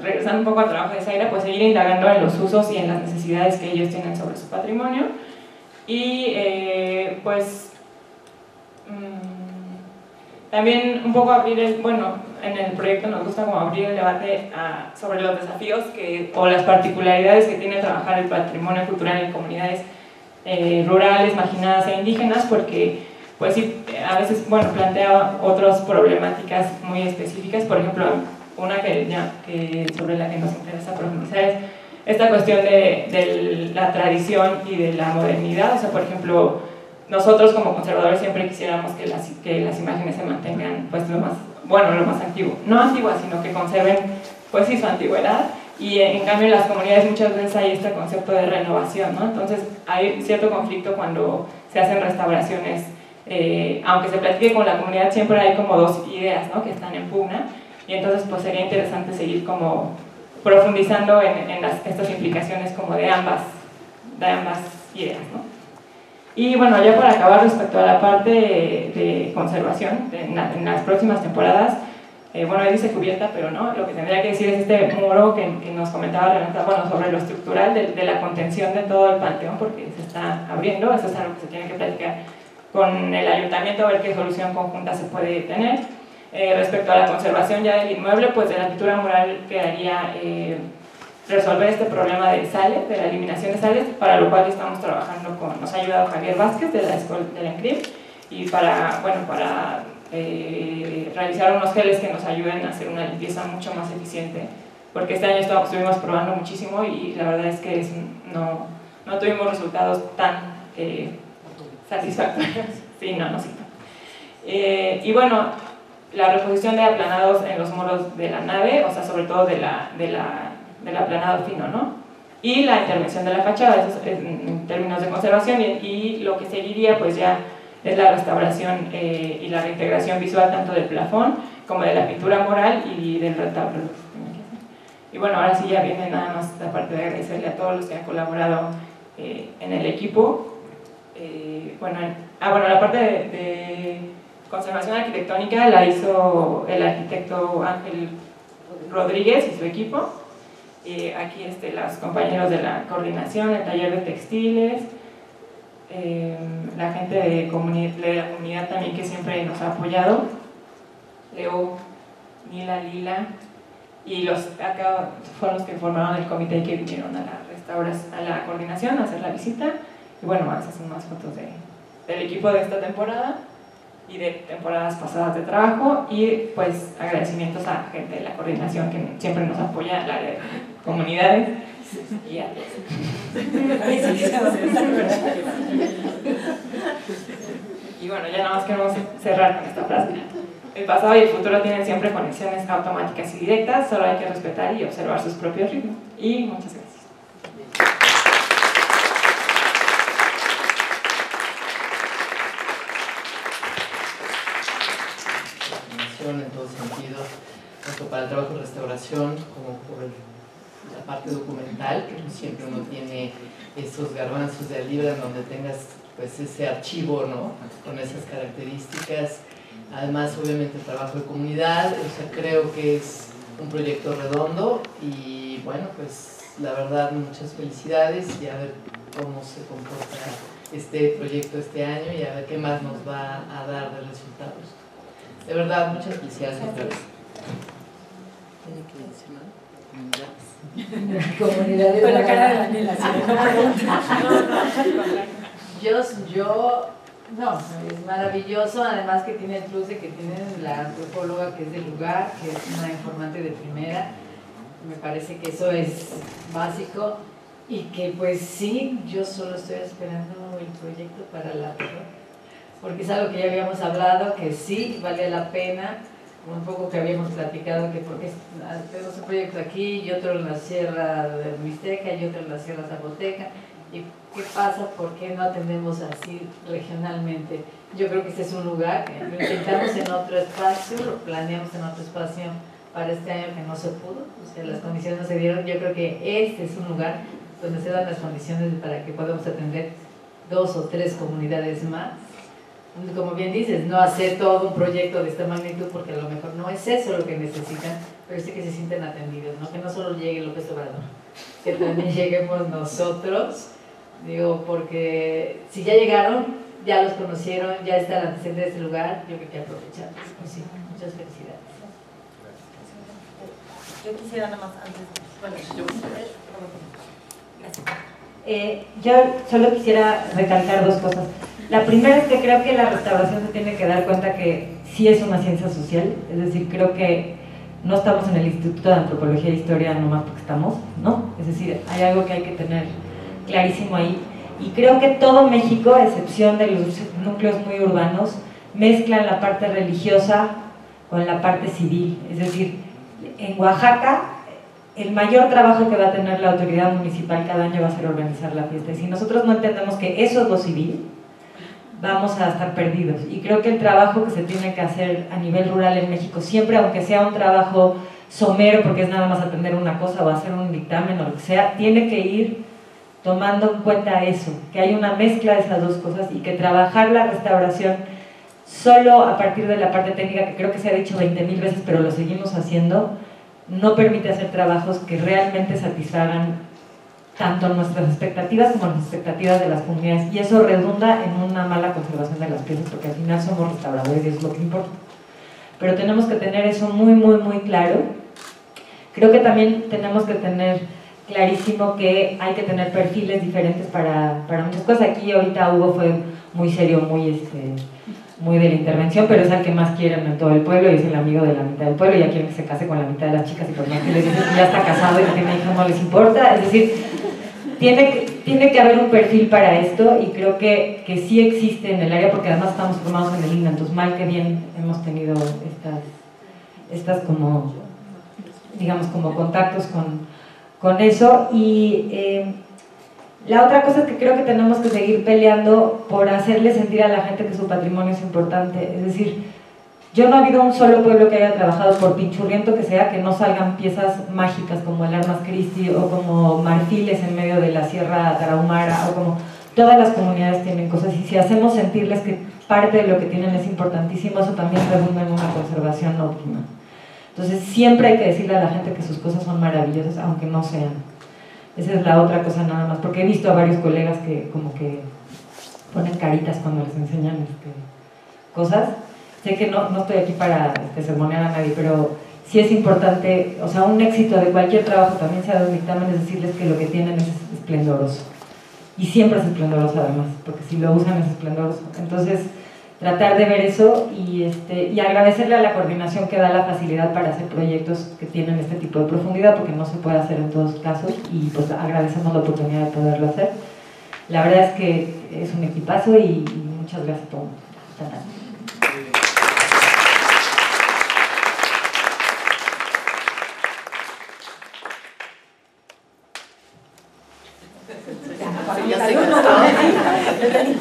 regresando un poco al trabajo de Zaira, pues seguir indagando en los usos y en las necesidades que ellos tienen sobre su patrimonio, y pues también un poco abrir en el proyecto nos gusta como abrir el debate sobre los desafíos o las particularidades que tiene trabajar el patrimonio cultural en comunidades rurales, marginadas e indígenas, porque pues sí, a veces, bueno, plantea otras problemáticas muy específicas. Por ejemplo, una sobre la que nos interesa profundizar es esta cuestión de la tradición y de la modernidad. O sea, por ejemplo, nosotros como conservadores siempre quisiéramos que las imágenes se mantengan pues lo más antiguo, no antiguas, sino que conserven pues sí su antigüedad, y en cambio en las comunidades muchas veces hay este concepto de renovación, ¿no? Entonces hay cierto conflicto cuando se hacen restauraciones. Aunque se platique con la comunidad, siempre hay como dos ideas, ¿no? Que están en pugna, y entonces pues sería interesante seguir como profundizando en estas implicaciones como de ambas ideas, ¿no? Y bueno, ya para acabar, respecto a la parte de conservación, en las próximas temporadas, bueno, ahí dice cubierta, pero no, lo que tendría que decir es este muro que nos comentaba Renata, bueno, sobre lo estructural de la contención de todo el panteón, porque se está abriendo. Eso es algo que se tiene que platicar con el ayuntamiento, a ver qué solución conjunta se puede tener. Respecto a la conservación ya del inmueble, pues de la pintura mural quedaría resolver este problema de sales, de la eliminación de sales, para lo cual estamos trabajando nos ha ayudado Javier Vázquez de la escuela del ENCRIM, y para realizar unos geles que nos ayuden a hacer una limpieza mucho más eficiente, porque este año estuvimos probando muchísimo y la verdad es que no tuvimos resultados tan satisfactorios. Sí, no. Y bueno, la reposición de aplanados en los muros de la nave, o sea, sobre todo del aplanado fino, ¿no? Y la intervención de la fachada, eso es en términos de conservación, y lo que seguiría pues ya es la restauración y la reintegración visual tanto del plafón como de la pintura mural y del retablo. Y bueno, ahora sí ya viene nada más la parte de agradecerle a todos los que han colaborado en el equipo. La parte de conservación arquitectónica la hizo el arquitecto Ángel Rodríguez y su equipo. Aquí los compañeros de la coordinación, el taller de textiles, la gente de la comunidad también que siempre nos ha apoyado, Leo, Nila, Lila, y acá fueron los que formaron el comité que vinieron a la coordinación a hacer la visita. Y bueno, esas son más fotos del equipo de esta temporada y de temporadas pasadas de trabajo, y pues agradecimientos a gente de la coordinación que siempre nos apoya, la de comunidades y a y bueno, ya nada más queremos cerrar con esta frase: el pasado y el futuro tienen siempre conexiones automáticas y directas, solo hay que respetar y observar sus propios ritmos. Y muchas gracias. En todos sentidos, tanto para el trabajo de restauración como por la parte documental, que siempre uno tiene esos garbanzos de libra en donde tengas pues ese archivo, ¿no?, con esas características. Además, obviamente, el trabajo de comunidad, creo que es un proyecto redondo y bueno, pues la verdad, muchas felicidades, y a ver cómo se comporta este proyecto este año y a ver qué más nos va a dar de resultados. De verdad, muchas felicidades otra vez. ¿Tiene que decir, no? Comunidades. Con la cara de Daniela, no, es maravilloso, además que tiene el plus de que tienen la antropóloga que es del lugar, que es una informante de primera. Me parece que eso es básico, y que pues sí, yo solo estoy esperando el proyecto para la porque es algo que ya habíamos hablado, que sí vale la pena, un poco que habíamos platicado, que porque tenemos un proyecto aquí y otro en la Sierra de Mixteca y otro en la Sierra Zapoteca, y qué pasa, por qué no atendemos así regionalmente. Yo creo que este es un lugar, lo intentamos en otro espacio, lo planeamos en otro espacio para este año que no se pudo, o sea, las condiciones no se dieron. Yo creo que este es un lugar donde se dan las condiciones para que podamos atender 2 o 3 comunidades más. Como bien dices, no hacer todo un proyecto de esta magnitud, porque a lo mejor no es eso lo que necesitan, pero sí que se sienten atendidos, ¿no? Que no solo llegue López Obrador, que también lleguemos nosotros, digo, porque si ya llegaron, ya los conocieron, ya está el antecedente de este lugar, yo creo que aprovecharlos. Pues sí, muchas felicidades. Yo quisiera nada más yo solo quisiera recalcar 2 cosas. La primera es que creo que la restauración se tiene que dar cuenta que sí es una ciencia social, es decir, creo que no estamos en el Instituto de Antropología e Historia nomás porque estamos, ¿no? Es decir, hay algo que hay que tener clarísimo ahí, y creo que todo México, a excepción de los núcleos muy urbanos, mezclan la parte religiosa con la parte civil. Es decir, en Oaxaca el mayor trabajo que va a tener la autoridad municipal cada año va a ser organizar la fiesta, y si nosotros no entendemos que eso es lo civil, vamos a estar perdidos. Y creo que el trabajo que se tiene que hacer a nivel rural en México, siempre, aunque sea un trabajo somero, porque es nada más atender una cosa o hacer un dictamen o lo que sea, tiene que ir tomando en cuenta eso, que hay una mezcla de esas 2 cosas, y que trabajar la restauración solo a partir de la parte técnica, que creo que se ha dicho 20.000 veces, pero lo seguimos haciendo, no permite hacer trabajos que realmente satisfagan tanto nuestras expectativas como las expectativas de las comunidades, y eso redunda en una mala conservación de las piezas, porque al final somos restauradores y eso es lo que importa. Pero tenemos que tener eso muy, muy, muy claro. Creo que también tenemos que tener clarísimo que hay que tener perfiles diferentes para muchas cosas. Aquí ahorita Hugo fue muy serio, muy de la intervención, pero es el que más quieren en todo el pueblo y es el amigo de la mitad del pueblo y ya quieren que se case con la mitad de las chicas y por más que les dicen que ya está casado y que tiene hijos no les importa. Es decir, tiene que haber un perfil para esto y creo que sí existe en el área porque además estamos formados en el INA, entonces mal que bien hemos tenido estas como, digamos, como contactos con eso. Y la otra cosa es que creo que tenemos que seguir peleando por hacerle sentir a la gente que su patrimonio es importante. Es decir, yo no ha habido un solo pueblo que haya trabajado, por pinchurriento que sea, que no salgan piezas mágicas como el Armas Christi o como marfiles en medio de la Sierra Tarahumara o como todas las comunidades tienen cosas y si hacemos sentirles que parte de lo que tienen es importantísimo, eso también redunda en una conservación óptima. Entonces siempre hay que decirle a la gente que sus cosas son maravillosas, aunque no sean. Esa es la otra cosa nada más, porque he visto a varios colegas que como que ponen caritas cuando les enseñan cosas. Sé que no estoy aquí para sermonear a nadie, pero sí es importante, o sea, un éxito de cualquier trabajo, también sea de un dictamen, es decirles que lo que tienen es esplendoroso. Y siempre es esplendoroso además, porque si lo usan es esplendoroso. Entonces, tratar de ver eso y agradecerle a la coordinación que da la facilidad para hacer proyectos que tienen este tipo de profundidad, porque no se puede hacer en todos casos, y pues agradecemos la oportunidad de poderlo hacer. La verdad es que es un equipazo y muchas gracias a todos. Ya sé que